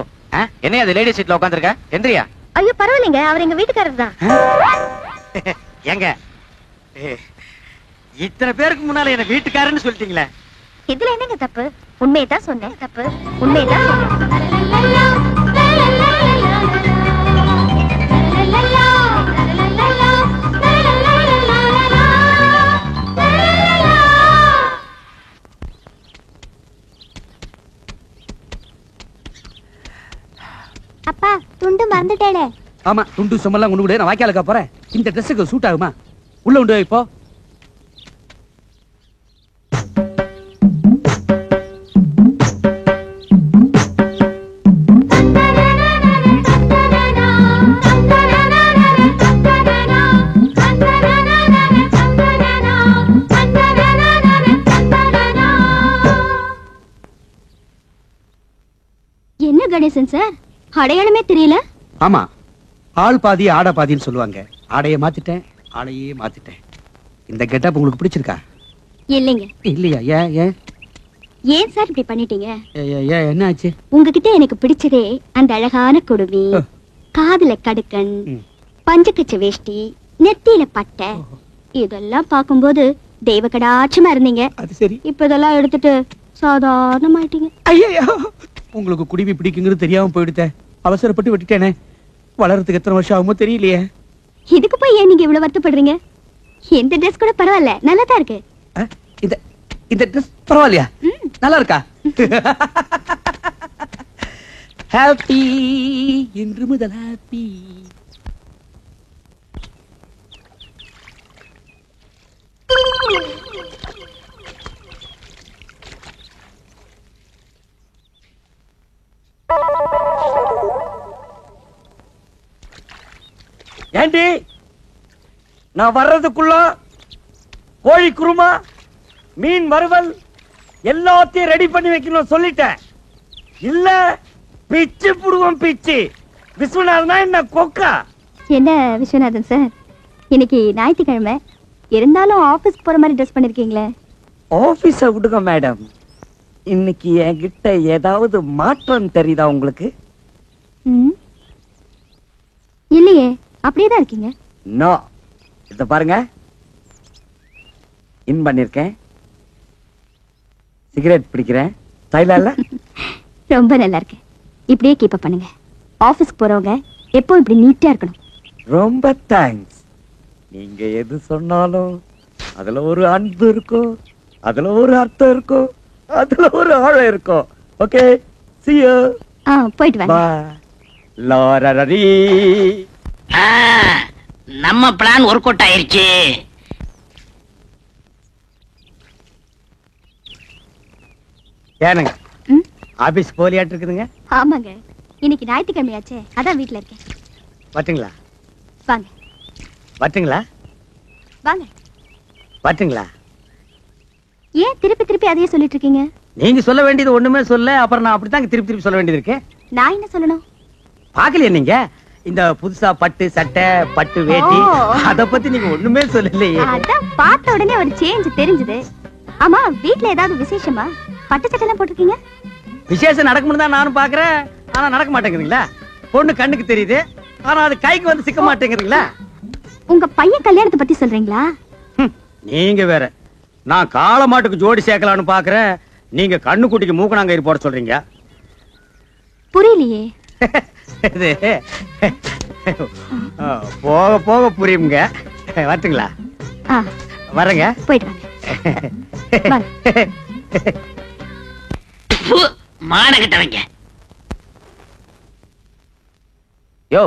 என்ன அது லேடி சீட்ல உட்கார்ந்திருக்க? எந்திரியா. ஐயோ பரவாயில்லைங்க, அவர் எங்க வீட்டுக்காரர் தான். ஏங்க இத்தனை பேருக்கு முன்னால என்ன வீட்டுக்காரன்னு சொல்லிட்டீங்களே. இதுல என்னங்க தப்பு? உண்மையை தான் சொன்னேன். தப்பு உண்மையை தான் சொன்னேன். அப்பா துண்டு மறந்துட்டேனே. ஆமா, துண்டு சும்மெல்லாம் கொண்டு விடு, நான் வாய்க்காலுக்கா போறேன். இந்த ட்ரெஸ்ஸுக்கு சூட் ஆகுமா? உள்ள உண்டு இப்போ. என்ன கணேசன் சார், அடையாளமே தெரியல? ஆமா, ஆள் பாதி ஆட பாதின்னு சொல்லுவாங்க. ஆடைய மாத்திட்டேன், ஆளையே மாத்திட்டேன். இந்த கெட்டப் உங்களுக்கு பிடிச்சிருக்கா? இல்லைங்க. இல்லையா? ஏன் ஏன் ஏன் சார் இப்படி பண்ணிட்டீங்க? என்ன ஆச்சு? உங்ககிட்ட எனக்கு பிடிச்சதே அந்த அழகான குடுமி, காதுல கடுக்கன், பஞ்சக்கச்ச வேஷ்டி, நெத்தியில பட்டை, இதெல்லாம் பார்க்கும்போது தெய்வ கடாட்சமா இருந்தீங்க. அது சரி. இப்ப இதெல்லாம் எடுத்துட்டு சாதாரணமாயிட்டீங்க. ஐயோ, உங்களுக்கு குடிவி பிடிக்குங்கிறது தெரியாம போயிடுத்தேன். அவசரப்பட்டு விட்டுட்டேனே. வளர்றதுக்கு எத்தனை வருஷம் ஆகுமோ தெரியலையே. இதுக்கு போய் ஏன் நீங்க இவ்வளவு வருத்தப்படுறீங்க? இந்த ட்ரெஸ் கூட பரவாயில்ல, நல்லா தான் இருக்கு. இந்த ட்ரெஸ் பரவாயில்லையா? நல்லா இருக்கா? ஹாப்பி இன்று முதல் ஹாப்பி. ஏண்டி நான் வர்றதுக்குள்ள கோழி குருமா, மீன் வறுவல் எல்லாத்தையும் ரெடி பண்ணி வைக்கணும் சொல்லிட்டேன். இல்ல பிச்சு புடுவோம் பிச்சு. விஸ்வநாதனா என்ன கொக்கா? என்ன விஸ்வநாதன் சார், இன்னைக்கு ஞாயிற்றுக்கிழமை இருந்தாலும் ஆபீஸ்க்கு போற மாதிரி ட்ரெஸ் பண்ணிருக்கீங்களே. ஆபீஸ விடுங்க மேடம். இன்னைக்கு என்கிட்ட ஏதாவது மாற்றம் தெரியுதா உங்களுக்கு? இல்லையே, அப்படியே தான் இருக்கீங்க. நோ, இத பாருங்க. இன் பண்ணிருக்கேன், சிகரெட் பிடிக்கிறேன். ஸ்டைலா இல்ல? ரொம்ப நல்லா இருக்கு. இப்படியே கீப் அப் பண்ணுங்க. ஆபீஸ்க்கு போறவங்க எப்போ இப்படி நீட்டா இருக்கணும். ரொம்ப தேங்க்ஸ். நீங்க எது சொன்னாலும் அதுல ஒரு அன்பு இருக்கும், அதுல ஒரு அர்த்தம் இருக்கும், அதுல ஒரு ஆழம் இருக்கும். Okay, see you. போயிட்டு வாங்க. Bye. லாரரரி. நம்ம பிளான் ஒர்க் அவுட் ஆயிருச்சு. ஏனுங்க ஆபீஸ் போலியாட்டு இருக்குதுங்க? ஆமாங்க, இன்னைக்கு ஞாயிற்றுக்கிழமையாச்சே, அதான் வீட்டுல இருக்கேன். வட்டுங்களா? வாங்க வட்டுங்களா? வாங்க. வட்டுங்களா? ஏன் திருப்பி திருப்பி அதையே சொல்லிட்டு இருக்கீங்க? நீங்க சொல்ல வேண்டியது ஒண்ணுமே சொல்ல, அப்புறம் நான் அப்படித்தாங்க திருப்பி திருப்பி சொல்ல வேண்டியது இருக்கு. நான் என்ன சொல்லணும்? பாக்கலையே நீங்க இந்த புதுசா பட்டு சட்டை, பட்டு வேட்டி, அத பத்தி நீங்க ஒண்ணுமே சொல்லலையே. அதான் பார்த்த உடனே ஒரு சேஞ்ச் தெரிஞ்சது. ஆமா, வீட்ல ஏதாவது விசேஷமா? பட்டு சட்டை எல்லாம் போட்டிருக்கீங்க? விசேஷம் நடக்கும்னு தான் நானும் பாக்குறேன், ஆனா நடக்க மாட்டேங்குதுங்களா? பொண்ணு கண்ணுக்கு தெரியுது, ஆனா அது கைக்கு வந்து சிக்க மாட்டேங்குதுங்களா? உங்க பையன் கல்யாணத்தை பத்தி சொல்றீங்களா? நீங்க வேற. நான் காளை மாட்டுக்கு ஜோடி சேர்க்கலான்னு பாக்குறேன், நீங்க கண்ணுக்குட்டிக்கு மூக்கணாங்கயிறு போட சொல்றீங்க. புரியலையே. இது போக போக புரியுங்க. வரட்டுங்களா? வரங்க. போயிட்டு வாங்க. மானகிட்டவங்க. யோ,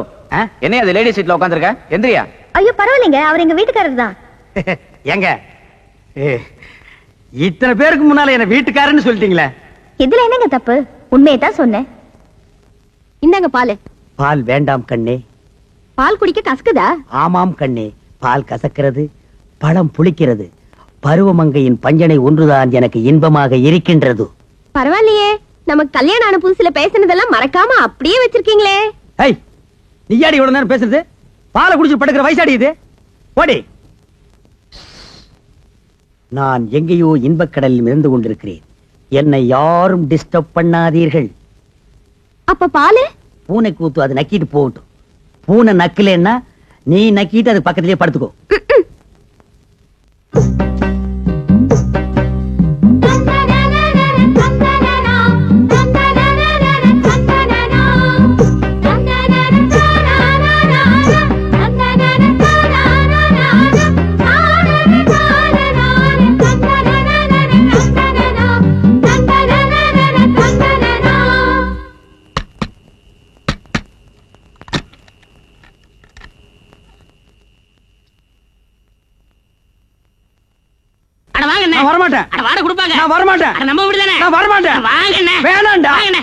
என்ன அது லேடி சீட்ல உட்கார்ந்திருக்க? எந்திரியா. ஐயோ பரவாயில்லைங்க, அவர் எங்க வீட்டுக்காரர் தான். எங்க இத்தனை பேருக்கு முன்னால என்ன வீட்டுக்காரன்னு சொல்லிட்டீங்களே. இதுல என்னங்க தப்பு? உண்மையை தான் சொன்னேன். இந்தாங்க பால். பால் வேண்டாம் கண்ணே. பால் குடிக்க கசக்குதா? ஆமாம் கண்ணே, பால் கசக்கிறது, பழம் புளிக்கிறது. பருவமங்கையின் பஞ்சனை ஒன்றுதான் எனக்கு இன்பமாக இருக்கின்றது. பரவாயில்லையே, நமக்கு கல்யாணம் ஆன புதுசுல பேசினதெல்லாம் மறக்காம அப்படியே வச்சிருக்கீங்களே. ஏய், நீயாடி இவ்வளவு நேரம் பேசுறது? பாலை குடிச்சு படுக்கிற வயசாடி இது. ஓடி. நான் எங்கேயோ இன்பக்கடலில் இருந்து கொண்டிருக்கிறேன். என்னை யாரும் டிஸ்டர்ப் பண்ணாதீர்கள். அப்ப பாலு? பூனை கூத்து, அது நக்கிட்டு போகட்டும். பூனை நக்கலன்னா நீ நக்கிட்டு அது பக்கத்திலேயே படுத்துக்கோ. வரமாட்டேன். வாடகை கொடுப்பாங்க. நான் வரமாட்டேன். நம்ம வீடு தானே. நான் வரமாட்டேன். வாங்கண்ணே. வேணாம்டா. வாங்கண்ணே.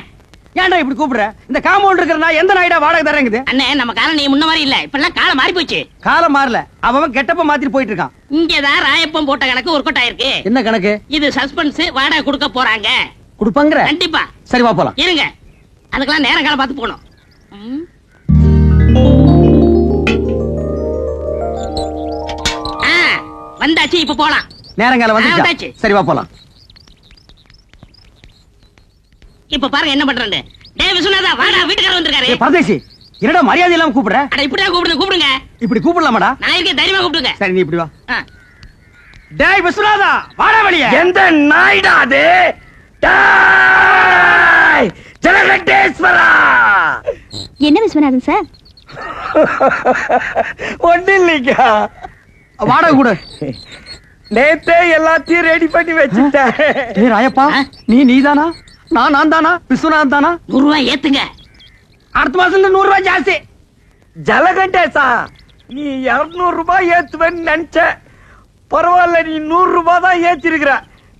ஏன்டா இப்படி கூப்பிடுற? இந்த காம்பவுண்ட் இருக்கிற நான் எந்த நாயிடா வாடகை தரேங்குது? அண்ணே, நம்ம காலம் நீ முன்ன மாதிரி இல்ல. இப்பெல்லாம் காலம் மாறி போச்சு. காலம் மாறல, அவன் கெட்டப்ப மாத்திட்டு போயிட்டு இருக்கான். இங்கதான் ராயப்பம் போட்ட கணக்கு ஒர்க் அவுட் ஆயிருக்கு. என்ன கணக்கு? இது சஸ்பென்ஸ். வாடகை கொடுக்க போறாங்க. கொடுப்பாங்கற? கண்டிப்பா. சரி வா போலாம். இருங்க, அதுக்கெல்லாம் நேரம் காலம் பார்த்து போகணும். வந்தாச்சு, இப்ப போலாம். நேரங்காலம் வந்துச்சு. சரி வா போலாம். இப்ப பாருங்க என்ன பண்றேன்னு. டேய் விஸ்வநாதா, வாடா, வீட்டுக்காரர் வந்திருக்காரு. பரதேசி, என்னடா மரியாதை இல்லாம கூப்பிடுற? அட இப்படிதான் கூப்பிடுங்க. இப்படி கூப்பிடலாமாடா? நான் இருக்கேன், தைரியமா கூப்பிடுங்க. சரி நீ இப்படி வா. டேய் விஸ்வநாதா, வாடா வெளியே. எந்த நாய்டா அது? டேய் ஜலகண்டேஸ்வரா. என்ன விஸ்வநாதன் சார்? ஒண்ணு இல்லைங்க. வாடகை கூட. நேத்தே எல்லாத்தையும் ரெடி பண்ணி வச்சுட்டேன். ஏய் ராயப்பா, நீதானா? நான் தானா? விஸ்வநாதன் தானா? 100 ரூபாய் ஏத்துங்க. அடுத்த மாசம் 100 ரூபாய் ஜாஸ்தி. ஜலகண்டேசா, நீ 200 ரூபாய் ஏத்துவேன்னு நினைச்ச. பரவாயில்ல, நீ 100 ரூபாய் தான் ஏத்திருக்கிற.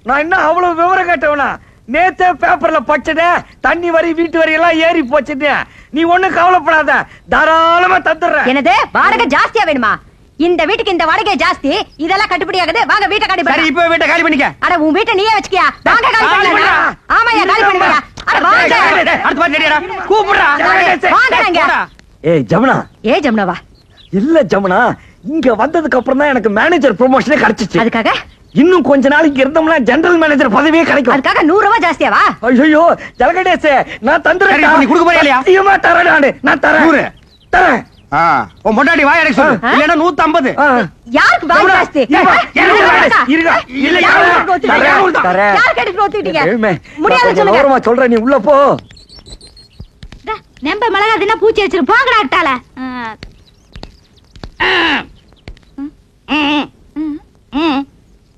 நான் என்ன அவ்வளவு விவரம் கேட்டவனா? நேத்தே பேப்பர்ல பச்சனே, தண்ணி வரி வீட்டு வரி எல்லாம் ஏறி போச்சுன்னு. நீ ஒண்ணு கவலைப்படாத, தாராளமா தந்துடுறேன். என்னது வாடகை ஜாஸ்தியா வேணுமா? இந்த வீட்டுக்கு இந்த வாடகை ஜாஸ்தி, இதெல்லாம் கட்டுப்படி ஆகுது. வாங்க வீட்டை காலி பண்ணு. சரி இப்போ வீட்டை காலி பண்ணிக்க. அட உன் வீட்டை நீயே வச்சுக்கியா? வாங்க காலி பண்ணு. ஆமாயா காலி பண்ணுங்க. அட வாங்க. அடுத்த மாதிரி ரெடிடா. கூப்பிடுடா. வாங்கங்க. ஏய் ஜமுனா. ஏய் ஜமுனாவா? இல்ல ஜமுனா, இங்க வந்ததுக்கு அப்புறம் தான் எனக்கு மேனேஜர் ப்ரமோஷனே கிடைச்சிச்சு. அதுக்காக இன்னும் கொஞ்ச நாளைக்கு இருந்தோம்னா ஜெனரல் மேனேஜர் பதவியே கிடைக்கும். அதுக்காக 100 ரூபாய் ஜாஸ்தியாவா? ஐயோ ஜலகண்டேசே, நான் தந்துறேன். நீ கொடுக்க போறியா இல்லையா? சத்தியமா தரேன் நானு. நான் தரேன். 100 தரேன். உன் பொண்டாட்டி வாய் அடைக்க சொல்லு. இல்லன்னா 150. யாருக்கு வாய் ஜாஸ்தி? யார் கேட்டு ஒத்துக்கிட்டீங்க? முடியாது சொல்லுங்க. ஓரமா சொல்றேன், நீ உள்ள போ. நம்ப மிளகா தின்னா பூச்சி வச்சிரு. போங்கடா அட்டால.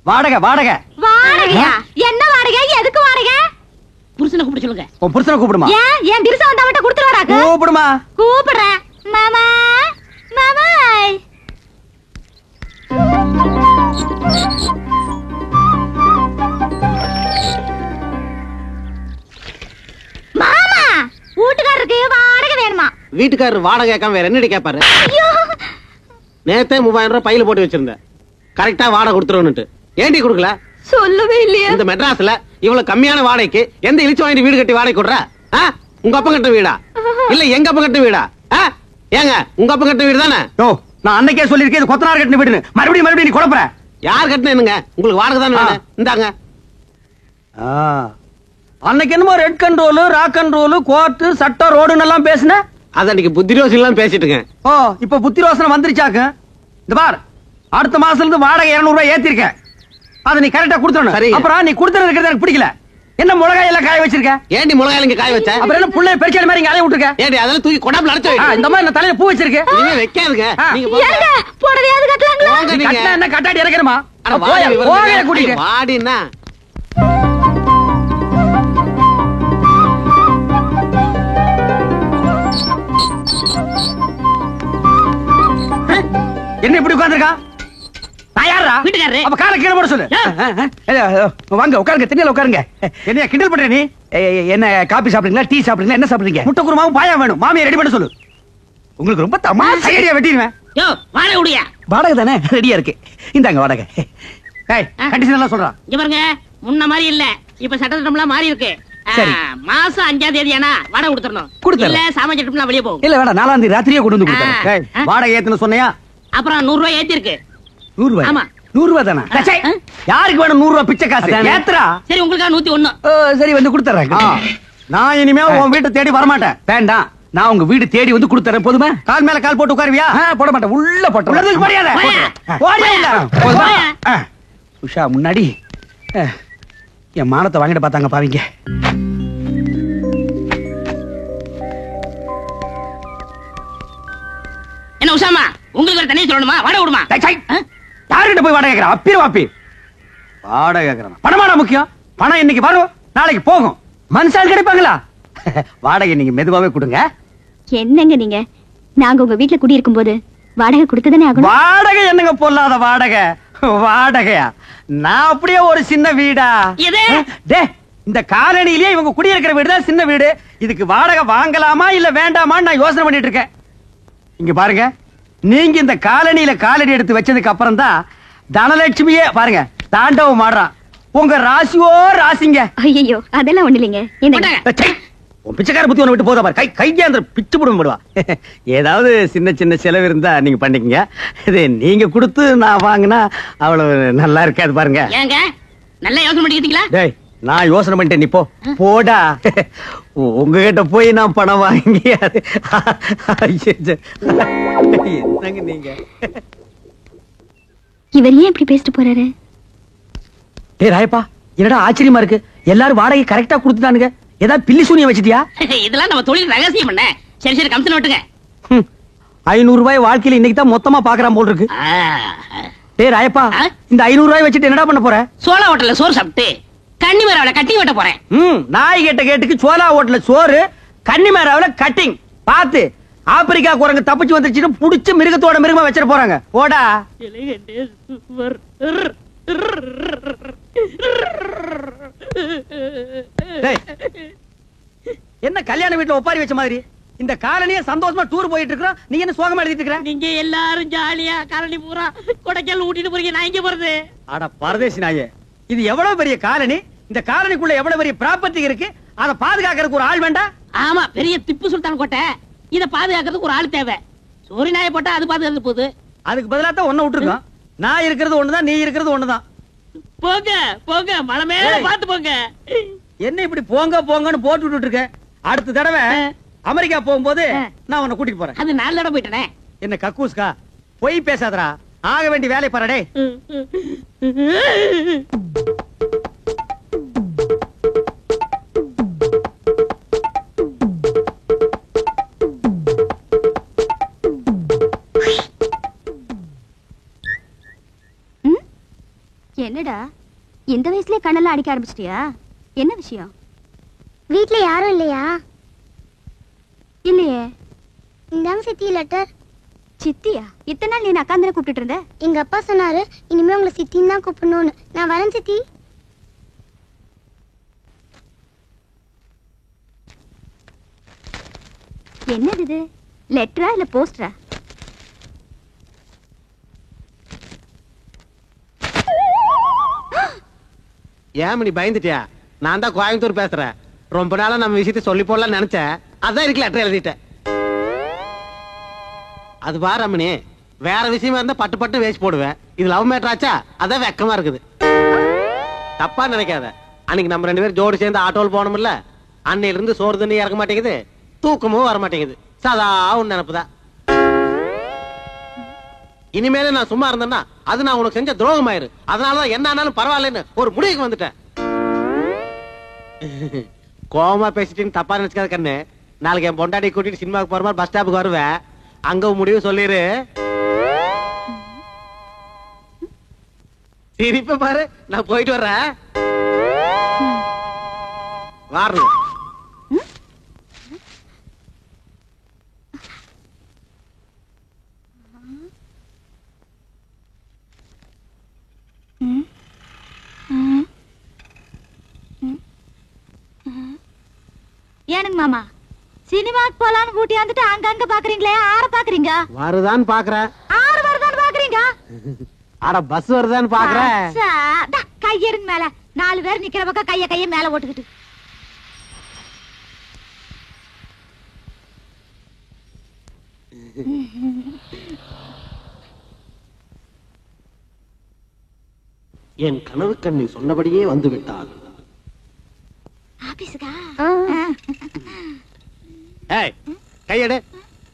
வாடகை வாடகை. வாடகையா? என்ன வாடகை? எதுக்கு வாடகை? புருஷனை கூப்பிட சொல்லுங்க. உன் புருஷனை கூப்பிடுமா? ஏன் என் திருசா வந்தவட்ட கொடுத்துருவாராக்கு? கூப்பிடுமா? கூப்பிடுறேன். மாமா மாமாய். மாமா வீட்டுக்காரருக்கு வாடகை வேணுமா? வீட்டுக்காரர் வாடகை கேட்காம வேற என்னடி கேட்பாரு? நேத்தே 3000 ரூபாய் பையில போட்டு வச்சிருந்தேன். கரெக்டா வாடகை கொடுத்துருவனுட்டு. ஏண்டி கொடுக்கல? சொல்லவே இல்லையா? இந்த மெட்ராஸ்ல இவ்வளவு கம்மியான வாடகைக்கு எந்த இழிச்சு வாங்கி வீடு கட்டி வாடகை கொடுற? உங்க அப்பா கட்ட வீடா இல்ல எங்க அப்பா கட்ட வீடா? ஏங்க உங்க அப்பா கட்ட வீடு தானே? நான் அன்னைக்கே சொல்லிருக்கேன், இது கொத்தனார் கட்டின வீடுன்னு. மறுபடியும் நீ குழப்பற. யார் கட்டினேனுங்க? உங்களுக்கு வாடகை தானே வேணும். இந்தாங்க. அன்னைக்கு என்னமோ red control, rock control, court, சட்டம், ரோடுன்னு எல்லாம் பேசுன. அது அன்னைக்கு புத்தி ரோசனை எல்லாம் பேசிட்டுங்க. இப்ப புத்தி ரோசனை வந்துருச்சாக்கு. இந்த பார், அடுத்த மாசத்துல இருந்து வாடகை 200 ரூபாய் ஏத்திருக்கேன். அதை நீ கரெக்டா கொடுத்துடணும். சரி. அப்புறம் நீ கொடுத்துறது இருக்கிறது எனக்கு பிடிக்கல. என்ன மிளகாய் எல்லாம் காய வச்சிருக்க? ஏண்டி மிளகாய் இங்க காய வச்ச? அப்புறம் என்ன புள்ளைய பெருச்சாலி மாதிரி இங்க அலைய விட்டுருக்க? ஏண்டி அதெல்லாம் தூக்கி கொடாப்ல அடைச்சு வை. இந்த மாதிரி நான் தலையில பூ வச்சிருக்கேன். நீங்க வைக்காதுங்க. நீங்க போங்க. புடவையாவது கட்டலாங்களா? போங்க நீங்க. கட்டினா என்ன கட்டாடி இறக்கணுமா? அட போய் வாடி கூட்டிட்டு வாடினா. என்ன இப்படி உட்கார்ந்திருக்கா? நான் யாரா? வீட்டுக்காரரு. அப்ப காலை கீழே போட சொல்லு. வாங்க உட்காருங்க, திண்ணையில உட்காருங்க. என்ன கிண்டல் பண்ற நீ? என்ன காபி சாப்பிடுறீங்களா, டீ சாப்பிடுறீங்களா, என்ன சாப்பிடுறீங்க? முட்டை குருமாவும் பாயா வேணும். மாமியை ரெடி பண்ண சொல்லு. உங்களுக்கு ரொம்ப தமாஷா ஐடியா வெட்டிடுவேன். யோ வாடகை உடையா? வாடகை தானே ரெடியா இருக்கு. இந்தாங்க வாடகை. கண்டிஷன் எல்லாம் சொல்றான். இங்க பாருங்க, முன்ன மாதிரி இல்ல. இப்ப சட்டத்திட்டம்லாம் மாறி இருக்கு. சரி. மாசம் 5ஆம் தேதி ஆனா வாடகை கொடுத்துடணும். கொடுத்துடலாம். இல்ல சாமான் சட்டம்லாம் வெளியே போகும். இல்ல வேணாம், 4ஆம் தேதி ராத்திரியே கொண்டு வந்து கொடுத்தேன். வாடகை ஏத்துன சொன்னையா? அப்புறம் 100 ரூபாய் ஏத்தி இருக்கு. 100 ரூபாய்? ஆமா. 100 ரூபாய் தானா? யாருக்கு வேணும் 100 ரூபாய் பிச்சை காசு? ஏத்துறா. சரி உங்களுக்கு 101. சரி வந்து கொடுத்துறேன். நான் இனிமே உன் வீட்டை தேடி வரமாட்டேன். வேண்டாம், நான் உங்க வீடு தேடி வந்து கொடுத்துறேன். போதுமா? கால் மேல கால் போட்டு உட்காருவியா? போட மாட்டேன். உள்ள போட்டு உள்ளதுக்கு மரியாதை. உஷா முன்னாடி என் மானத்தை வாங்கிட்டு பார்த்தாங்க பாவீங்க. என்ன உஷாமா, உங்களுக்கு ஒரு தனியா சொல்லணுமா? வாடகை விடுமா? யாருக்கிட்ட போய் வாடகை கேட்கிறேன்? அப்பிர வாப்பி வாடகை கேட்கிறேன். பணமாடா முக்கியம். பணம் இன்னைக்கு வரும், நாளைக்கு போகும். மனுஷால் கிடைப்பாங்களா? வாடகை நீங்க மெதுவாவே கொடுங்க. என்னங்க நீங்க? நாங்க உங்க வீட்டுல குடியிருக்கும் போது வாடகை கொடுத்ததானே ஆகணும். வாடகை என்னங்க பொல்லாத வாடகை? வாடகையா? நான் அப்படியே ஒரு சின்ன வீடா? டே, இந்த காலனிலேயே இவங்க குடியிருக்கிற வீடு தான் சின்ன வீடு. இதுக்கு வாடகை வாங்கலாமா இல்ல வேண்டாமான்னு நான் யோசனை பண்ணிட்டு இருக்கேன். இங்க பாருங்க, நீங்க இந்த காலனியில காலடி எடுத்து வச்சதுக்கு அப்புறம் தான் தனலட்சுமியே பாருங்க தாண்டவம் ஆடுறான். உங்க ராசியோ ராசிங்க. ஐயோ அதெல்லாம் ஒண்ணு இல்லைங்க. உன் பிச்சைக்கார புத்தி ஒண்ணு விட்டு போதா பாரு. கையாந்திர பிச்சு போடுவா. ஏதாவது சின்ன சின்ன செலவு இருந்தா நீங்க பண்ணிக்கங்க. இது நீங்க கொடுத்து நான் வாங்கினா அவ்வளவு நல்லா இருக்காது பாருங்க. ஏங்க நல்லா யோசனை பண்ணிக்கிட்டீங்களா? டேய், நான் யோசனை பண்ணிட்டேன், நீ போ போடா. உங்ககிட்ட போய் நான் பணம் வாங்கி என்னங்க நீங்க இவர் ஏன் இப்படி பேசிட்டு போறாரு? டேய் ராயப்பா, என்னடா ஆச்சரியமா இருக்கு, எல்லாரும் வாடகை கரெக்டா கொடுத்துட்டானுங்க. ஏதாவது பில்லி சூனியம் வச்சிட்டியா? இதெல்லாம் நம்ம தொழில் ரகசியம் பண்ண. சரி சரி கமிஷன் விட்டுங்க. 500 ரூபாய் வாழ்க்கையில இன்னைக்கு தான் மொத்தமா பாக்குறான் போல் இருக்கு. டேய் ராயப்பா, இந்த 500 ரூபாய் வச்சுட்டு என்னடா பண்ண போற? சோளா ஹோட்டல்ல சோறு சாப்பிட்டு கன்னிமேராவில கட்டிங் வெட்ட போறேன். நாய் கேட்ட கேட்டுக்கு சோளா ஹோட்டல்ல சோறு, கன்னிமேராவில கட்டிங். பாத்து ஆப்பிரிக்கா குரங்கு தப்பிச்சு வந்துருச்சுன்னு புடிச்சு மிருகத்தோட மிருகமா வச்சிட போறாங்க. போடா. என்ன கல்யாண வீட்டுல ஒப்பாரி வச்ச மாதிரி இந்த காலனியே சந்தோஷமா டூர் போயிட்டு இருக்கோம், நீ என்ன சோகமா எழுதிட்டு இருக்கற? நீங்க எல்லாரும் ஜாலியா காலனி பூரா கொடைக்கானல் ஊட்டிட்டு போறீங்க, நான் இங்க போறது. அட பரதேசி நாயே, இது எவ்வளவு பெரிய காலனி, இந்த காலனிக்குள்ள எவ்வளவு பெரிய ப்ராப்பர்ட்டி இருக்கு, அத பாதுகாக்கிறதுக்கு ஒரு ஆள் வேண்டாம்? ஆமா, பெரிய திப்பு சுல்தான் கோட்டை, இத பாதுகாக்கிறதுக்கு ஒரு ஆள் தேவை. சோரி நாயை போட்டா அது பாதுகாத்து போகுது. அதுக்கு பதிலா தான் ஒண்ணு விட்டுருக்கோம். நான் இருக்கிறது ஒண்ணுதான், நீ இருக்கிறது ஒண்ணுதான். போங்க போங்க, மலை மேல பாத்து போங்க. என்ன இப்படி போங்க போங்கன்னு போட்டு விட்டுட்டு இருக்க? அடுத்த தடவை அமெரிக்கா போகும்போது நான் உன்னை கூட்டிட்டு போறேன். அது 4 தடவை போயிட்டனே. என்ன கக்கூஸ்கா, போய் பேசாதடா, ஆக வேண்டிய வேலை பாருடே. என்னடா இந்த வயசுலயே கண்ணெல்லாம் அடிக்க ஆரம்பிச்சிட்டியா? என்ன விஷயம்? வீட்ல யாரும் இல்லையா? இல்லையே. இந்தாங்க சித்தி லெட்டர். சித்தியா? இத்தனை நாள் நீ அக்காந்தனை கூப்பிட்டு இருந்த? எங்க அப்பா சொன்னாரு இனிமே உங்களை சித்தின்னு தான் கூப்பிடணும்னு. நான் வரேன் சித்தி. என்னது இது? லெட்டரா இல்ல போஸ்டரா? ஏன் நீ பயந்துட்டியா? நான் தான் கோயம்புத்தூர் பேசுறேன். ரொம்ப நாளா நம்ம விஷயத்தை சொல்லி போடலாம் நினைச்சேன், அதான் இருக்கு லெட்டர் எழுதிட்டேன். அது பாரு ரமணி, வேற விஷயமா இருந்தா பட்டு பட்டு வேஸ்ட் போடுவேன். இது லவ் மேட்டர் ஆச்சா, அதான் வெக்கமா இருக்குது. தப்பா நினைக்காத, அன்னைக்கு நம்ம 2 பேரும் ஜோடி சேர்ந்து ஆட்டோவில் போனோம்ல, அன்னையில இருந்து சோறு தண்ணி இறக்க மாட்டேங்குது, தூக்கமும் வர மாட்டேங்குது. சதா உன் நினைப்புதான். இனிமேல நான் சும்மா இருந்தேன்னா அது நான் உனக்கு செஞ்ச துரோகம் ஆயிரு. அதனாலதான் என்ன ஆனாலும் பரவாயில்லன்னு ஒரு முடிவுக்கு வந்துட்டேன். கோவமா பேசிட்டு தப்பா நினைச்சுக்காத கண்ணு. நாளைக்கு என் பொண்டாட்டி கூட்டிட்டு சினிமாவுக்கு போற மாதிரி பஸ் ஸ்டாப்புக்கு வருவேன். அங்க முடிவு சொல்லிரு. சிரிப்ப பாரு, நான் போயிட்டு வர்றேன். வாரணும். ஏனுங்க மாமா, சினிமாக்கு போலான்னு ஊட்டி வந்துட்டு அங்கங்க பாக்குறீங்களே, ஆற பாக்குறீங்க? வருதான்னு பாக்குறேன். ஆறு வருதான்னு பாக்குறீங்க? அட பஸ் வருதான்னு பாக்குறேன். கையெடுங்க மேல. 4 பேர் நிக்கிற பக்கம் கைய மேல ஓட்டுக்கிட்டு. என் கனவு கண்ணி சொன்னபடியே வந்து விட்டாள். ஆபீஸ்க்கா? ஏய், கையெடு.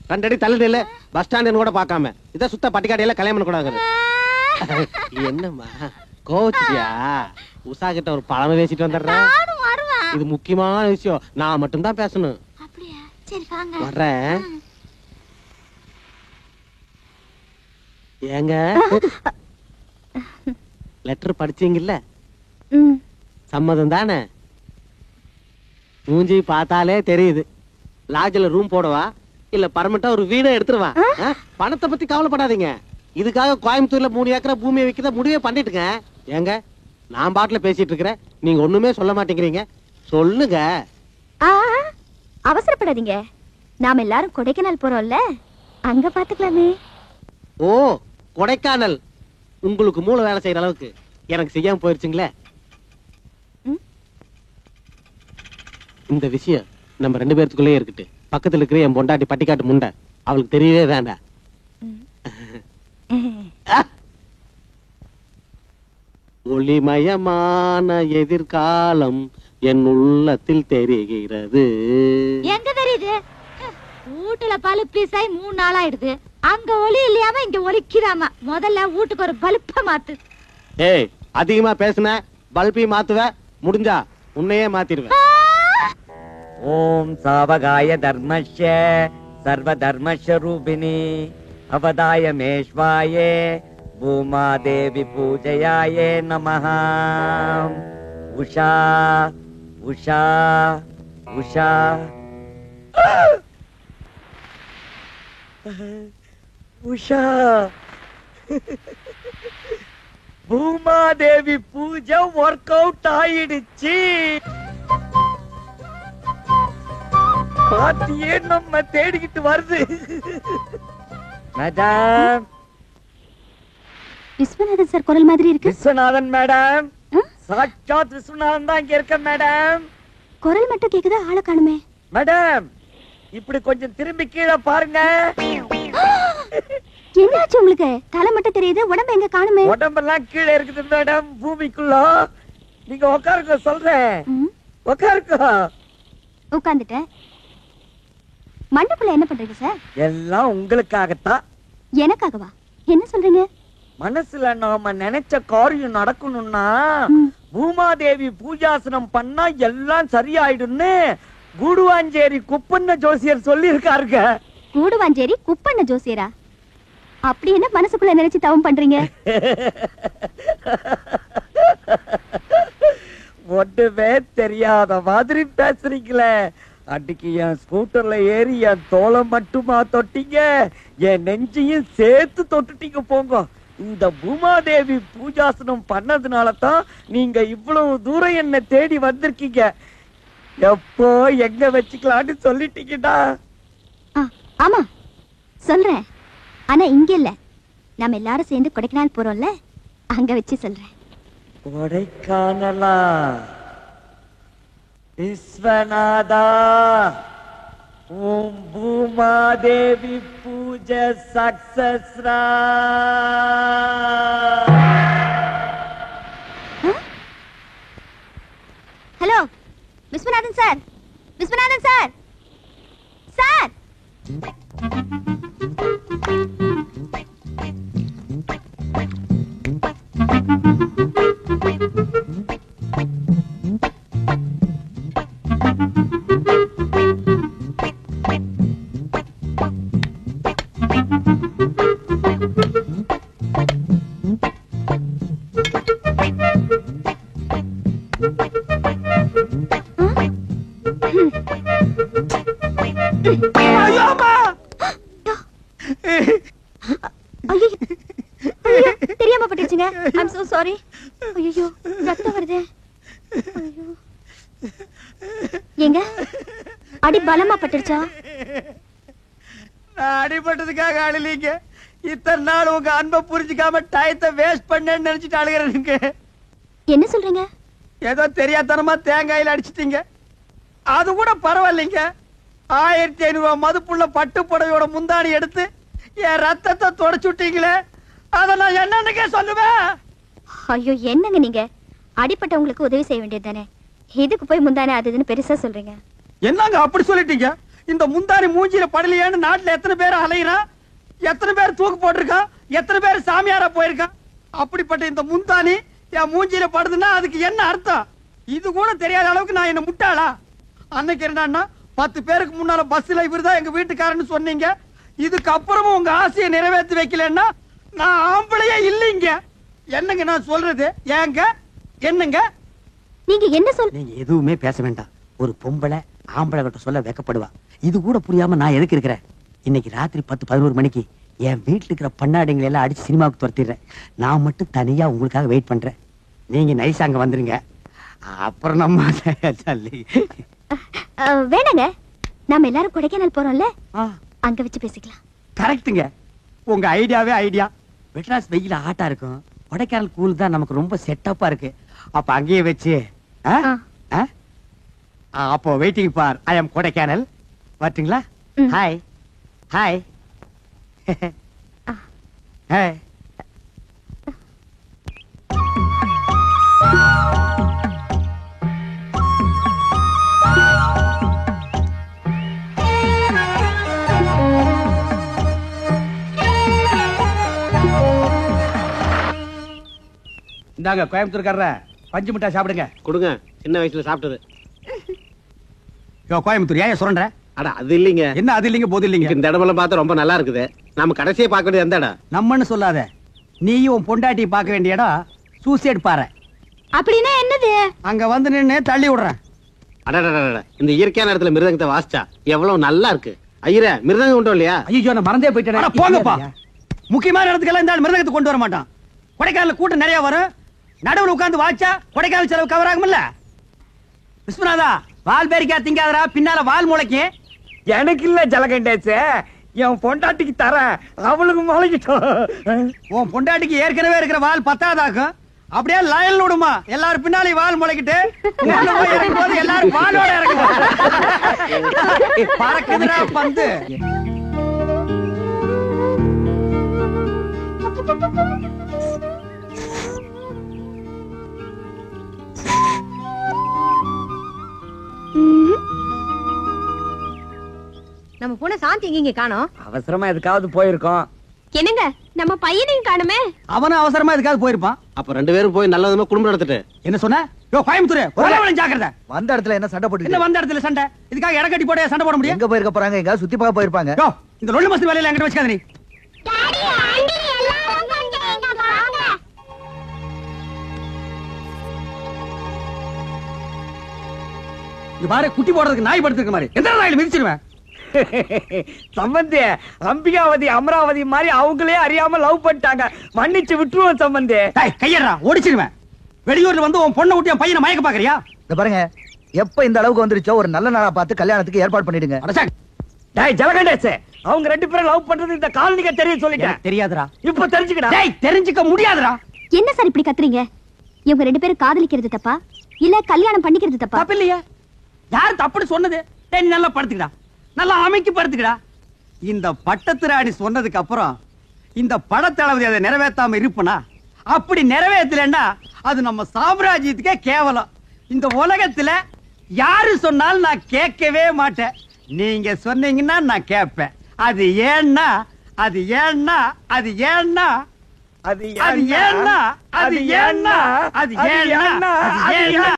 2 அடி தள்ளி இல்ல, பஸ் ஸ்டாண்ட் கூட பார்க்காம இத சுத்த பட்டிக்காடையில கல்யாணம் பண்ண கூடாது. என்னம்மா கோச்சியா? உஷா கிட்ட ஒரு பழம பேசிட்டு வந்துடுறேன். இது முக்கியமான விஷயம், நான் மட்டும் தான் பேசணும். அப்படியா? சரி வாங்க. வர்றேன். ஏங்க லெட்டர் படிச்சீங்கல்ல, சம்மதம் தானே? மூஞ்சி பார்த்தாலே தெரியுது. லாட்ஜ்ல ரூம் போடவா இல்ல பர்மனண்டா ஒரு வீடை எடுத்துருவா? பணத்தை பத்தி கவலைப்படாதீங்க. இதுக்காக கோயம்புத்தூர்ல 3 ஏக்கர் பூமியை விற்கிறத முடிவே பண்ணிட்டுங்க. ஏங்க நான் பாட்டுல பேசிட்டு இருக்கிறேன், நீங்க ஒண்ணுமே சொல்ல மாட்டேங்கிறீங்க. சொல்லுங்க. அவசரப்படாதீங்க, நாம எல்லாரும் கொடைக்கானல் போறோம்ல, அங்க பாத்துக்கலாமே. ஓ கொடைக்கானல், உங்களுக்கு மூளை வேலை செய்யற அளவுக்கு எனக்கு செய்யாம போயிருச்சுங்களே. இந்த விஷயம் நம்ம 2 பேருக்குள்ளே இருக்கட்டு. பக்கத்துல இருக்கிற என் பொண்டாட்டி பட்டிக்காட்டு முண்டை, அவளுக்கு தெரியவே வேண்டாம். ஒளிமயமான எதிர்காலம் என் உள்ளத்தில் தெரிகிறது. எங்க தெரியுது? வீட்டுல பல்ப் பீஸ் ஆகி 3 நாள் ஆயிடுது. அங்க ஒளி இல்லையாம இங்க ஒலிக்கிறாம. முதல்ல வீட்டுக்கு ஒரு பல்ப மாத்து. ஏய், அதிகமா பேசுன பல்பி மாத்துவ, முடிஞ்சா உன்னையே மாத்திடுவேன். ஓம் சாவகாய தர்மஸ்ய சர்வ தர்மஸ்வரூபிணி அவதாய மேஷ்வாயே பூமா தேவி பூஜையாயே நமஹ. உஷா உஷா உஷா உஷா பூமாதேவி பூஜை ஒர்க் அவுட் ஆயிடுச்சு. பாத்தியே நம்ம தேடிக்கிட்டு வருது. மேடம், விஸ்வநாதன் சார் குரல் மாதிரி இருக்கு. விஸ்வநாதன் மேடம், சாட்சாத் விஸ்வநாதன் தான் இங்க இருக்க மேடம். குரல் மட்டும் கேக்குதா, ஆளை காணுமே. மேடம், இப்படி கொஞ்சம் திரும்பி கீழே பாருங்க. என்னாச்சு உங்களுக்கு? தலை மட்டும் தெரியுது, உடம்பு எங்க காணுமே? உடம்பெல்லாம் கீழே இருக்குது மேடம், பூமிக்குள்ள. நீங்க உட்காருங்க, சொல்றேன். உட்காருங்க. உட்கார்ந்துட்டேன். மண்டபத்துல என்ன பண்றீங்க சார்? எல்லாம் உங்களுக்காகத்தான். எனக்காகவா? என்ன சொல்றீங்க? மனசுல நாம நினைச்ச காரியம் நடக்கணும்னா பூமாதேவி பூஜாசனம் பண்ணா எல்லாம் சரியாயிடும்னு கூடுவாஞ்சேரி குப்பண்ண ஜோசியர் சொல்லி இருக்காருங்க. கூடுவாஞ்சேரி குப்பண்ண ஜோசியரா? அப்படி என்ன மனசுக்குள்ள நினைச்சு தவம் பண்றீங்க? ஒண்ணுமே தெரியாத மாதிரி பேசுறீங்களே. அன்னைக்கு என் ஸ்கூட்டர்ல ஏறி என் தோலை மட்டுமா தொட்டீங்க, என் நெஞ்சையும் சேர்த்து தொட்டுட்டீங்க. போங்க. இந்த பூமாதேவி பூஜாசனம் பண்ணதுனால தான் நீங்க இவ்வளவு தூரம் என்ன தேடி வந்திருக்கீங்க. எப்போ எங்க வச்சுக்கலான்னு சொல்லிட்டீங்கடா. ஆமா சொல்றேன், ஆனா இங்க இல்ல. நம்ம எல்லாரும் சேர்ந்து கொடைக்கானல் போறோம்ல, அங்க வச்சு சொல்றேன். கொடைக்கானலா? விஸ்வநாதா, ஓம் பூமாதேவி பூஜை சக்சஸ்ரா. Hello Viswanathan sir, Viswanathan sir, sir. தெரியாம பட்டுச்சுங்க. I'm so sorry. ஐயோ, ரத்தம் வருதே. ஐயோ, எங்க அடி பலமா பட்டுடுச்சா? நான் அடிபட்டதுக்காக அழலீங்க. இத்தனை நாள் உங்க அன்பை புரிஞ்சுக்காம டயத்தை வேஸ்ட் பண்ணேன்னு நினைச்சிட்டு அழுகிறேனுங்க. என்ன சொல்றீங்க? ஏதோ தெரியாதனமா தேங்காயில அடிச்சிட்டீங்க. அது கூட பரவாயில்லைங்க. 1500 மதுப்புள்ள பட்டு புடவையோட முந்தாணி எடுத்து என் ரத்தத்தை தொடச்சுட்டீங்களே, அத நான் என்னன்னுக்கே சொல்லுவேன். ஐயோ, என்னங்க நீங்க? அடிப்பட்டவங்களுக்கு உதவி செய்ய வேண்டியது தானே, இதுக்கு போய் முந்தானே அது இதுன்னு பெருசா சொல்றீங்க. என்னங்க அப்படி சொல்லிட்டீங்க? இந்த முந்தாணி மூஞ்சில படலையேன்னு நாட்டுல எத்தனை பேர் அலையிறான், எத்தனை பேர் தூக்கு போட்டிருக்கான், எத்தனை பேர் சாமியாரா போயிருக்கான். அப்படிப்பட்ட இந்த முந்தாணி என் மூஞ்சில படுதுன்னா அதுக்கு என்ன அர்த்தம்? இது கூட தெரியாத அளவுக்கு நான் என்ன முட்டாளா? அன்னைக்கு என்னன்னா 10 பேருக்கு முன்னால பஸ்ல இவர்தான் எங்க வீட்டுக்காரன்னு சொன்னீங்க. இதுக்கு அப்புறமும் உங்க ஆசையை நிறைவேற்றி வைக்கலன்னா நான் ஆம்பளையே இல்லைங்க. என்னங்க நான் சொல்றது? ஏங்க என்னங்க நீங்க என்ன சொல்? நீங்க எதுவுமே பேச வேண்டாம். ஒரு பொம்பளை ஆம்பளை கிட்ட சொல்ல வெக்கப்படுவா. இது கூட புரியாம நான் எதுக்கு இருக்கிறேன்? இன்னைக்கு ராத்திரி 10-11 மணிக்கு என் வீட்டுல இருக்கிற பண்ணாடிங்களை எல்லாம் அடிச்சு சினிமாவுக்கு துரத்திடுறேன். நான் மட்டும் தனியா உங்களுக்காக வெயிட் பண்றேன். நீங்க நைஸ் அங்க வந்துருங்க. அப்புறம் நம்ம வேணாங்க, நாம எல்லாரும் கொடைக்கானல் போறோம்ல, அங்க வச்சு பேசிக்கலாம். கரெக்ட்டுங்க. உங்க ஐடியாவே ஐடியா. மெட்ராஸ் வெயில ஹாட்டா இருக்கும், கொடைக்கானல் கூல் தான் நமக்கு ரொம்ப செட்டப்பா இருக்கு. அப்ப அங்கேயே வச்சு அப்போ வெயிட்டிங் ஃபார் ஐ அம் கொடைக்கானல். வரட்டுங்களா? Hi hi hi. இந்தாங்க கோயம்புத்தூர்காரர பஞ்சு மிட்டாய் சாப்பிடுங்க. கொடுங்க, சின்ன வயசுல சாப்பிட்டது. யோ கோயம்புத்தூர் ஏன் சொல்ற? அட அது இல்லைங்க. என்ன அது இல்லைங்க போது இல்லைங்க? இந்த இடமெல்லாம் பார்த்தா ரொம்ப நல்லா இருக்குது. நம்ம கடைசியை பார்க்க வேண்டியது எந்த இடம்? நம்மன்னு சொல்லாத, நீயும் உன் பொண்டாட்டி பார்க்க வேண்டிய இடம் சூசைட் பாறை. அப்படின்னா என்னது? அங்க வந்து நின்னு தள்ளி விடுறேன். அடடடட, இந்த இயற்கையான இடத்துல மிருதங்கத்தை வாசிச்சா எவ்வளவு நல்லா இருக்கு. ஐயரே, மிருதங்கம் உண்டோ இல்லையா? ஐயோ நான் மறந்தே போயிட்டேன். போங்கப்பா, முக்கியமான இடத்துக்கெல்லாம் இந்த மிருதங்கத்தை கொண்டு வர மாட்டான். கொடைக்கானல கூட்டம் நிறைய வரும், நடுவில் உட்கார்ந்து வாச்சா கொடைக்கானல் செலவு கவர் ஆகும்ல. விஸ்வநாதா, வால் பேரிக்கா திங்காதரா, பின்னால வால் முளைக்கும். எனக்கு இல்ல ஜலகண்டேசே, என் பொண்டாட்டிக்கு தரேன், அவளுக்கு முளைக்கிட்டோம். உன் பொண்டாட்டிக்கு ஏற்கனவே இருக்கிற வால் பத்தாதாக்கும். அப்படியே லயல் விடுமா, எல்லாரும் பின்னாலே வால் முளைக்கிட்டு எல்லாரும் வாலோட இறங்குமா. பறக்குதுடா பந்து. நம்ம பொண்ணு சாந்தி எங்க காணோம்? அவசரமா எதுக்காவது போயிருக்கோம். என்னங்க, நம்ம பையனையும் காணுமே. அவனும் அவசரமா எதுக்காவது போயிருப்பான். அப்ப 2 பேரும் போய் நல்ல விதமா குடும்பம் நடத்திட்டு. என்ன சொன்ன? யோ கோயம்புத்தூர், ஒரே ஜாக்கிரதை. வந்த இடத்துல என்ன சண்டை போட்டு? என்ன வந்த இடத்துல சண்டை? இதுக்காக இடம் கட்டி போட சண்டை போட முடியும்? எங்க போயிருக்க போறாங்க? எங்க சுத்தி பார்க்க போயிருப்பாங்க. யோ இந்த லொள்ளு மஸ்தி வேலையில என்கிட்ட வச்சுக்காத நீ. இது பாரு, குட்டி போடுறதுக்கு நாய் படுத்துக்க மாதிரி எந்த நாயில மிதிச்சிருவேன். சம்பந்தி, அம்பிகாவதி அமராவதி மாதிரி அவங்களே அறியாம லவ் பண்ணிட்டாங்க, மன்னிச்சு விட்டுருவோம் சம்பந்தி. கையடா, ஓடிச்சிருவேன். வெளியூர்ல வந்து உன் பொண்ணை விட்டு என் பையனை மயக்க பாக்குறியா? இந்த பாருங்க, எப்ப இந்த அளவுக்கு வந்துருச்சோ ஒரு நல்ல நாளா பார்த்து கல்யாணத்துக்கு ஏற்பாடு பண்ணிடுங்க. டேய் ஜலகண்டேசே, அவங்க 2 பேரும் லவ் பண்றது இந்த காலனிக்கு தெரியும் சொல்லிட்டேன். தெரியாதுடா. இப்ப தெரிஞ்சுக்கடா. டேய் தெரிஞ்சுக்க முடியாதுடா. என்ன சார் இப்படி கத்துறீங்க? இவங்க 2 பேரும் காதலிக்கிறது தப்பா இல்ல கல்யாணம் பண்ணிக்கிறது தப்பா? தப்பு இல்லையா? யார் தப்புன்னு சொன்னது? டேய் நல்லா படுத்துக்கடா, நல்லா அமைக்கி படுத்துக்கடா. இந்த பட்டத்து ராணி சொன்னதுக்கு அப்புறம் இந்த படத்தளபதி அதை நிறைவேற்றாம இருப்பனா? அப்படி நிறைவேற்றலன்னா அது நம்ம சாம்ராஜ்யத்துக்கே கேவலம். இந்த உலகத்துல யாரு சொன்னாலும் நான் கேட்கவே மாட்டேன். நீங்க சொன்னீங்கன்னா நான் கேட்பேன். அது ஏன்னா அது ஏன்னா அது ஏன்னா அது ஏன்னா அது ஏன்னா அது ஏன்னா அது ஏன்னா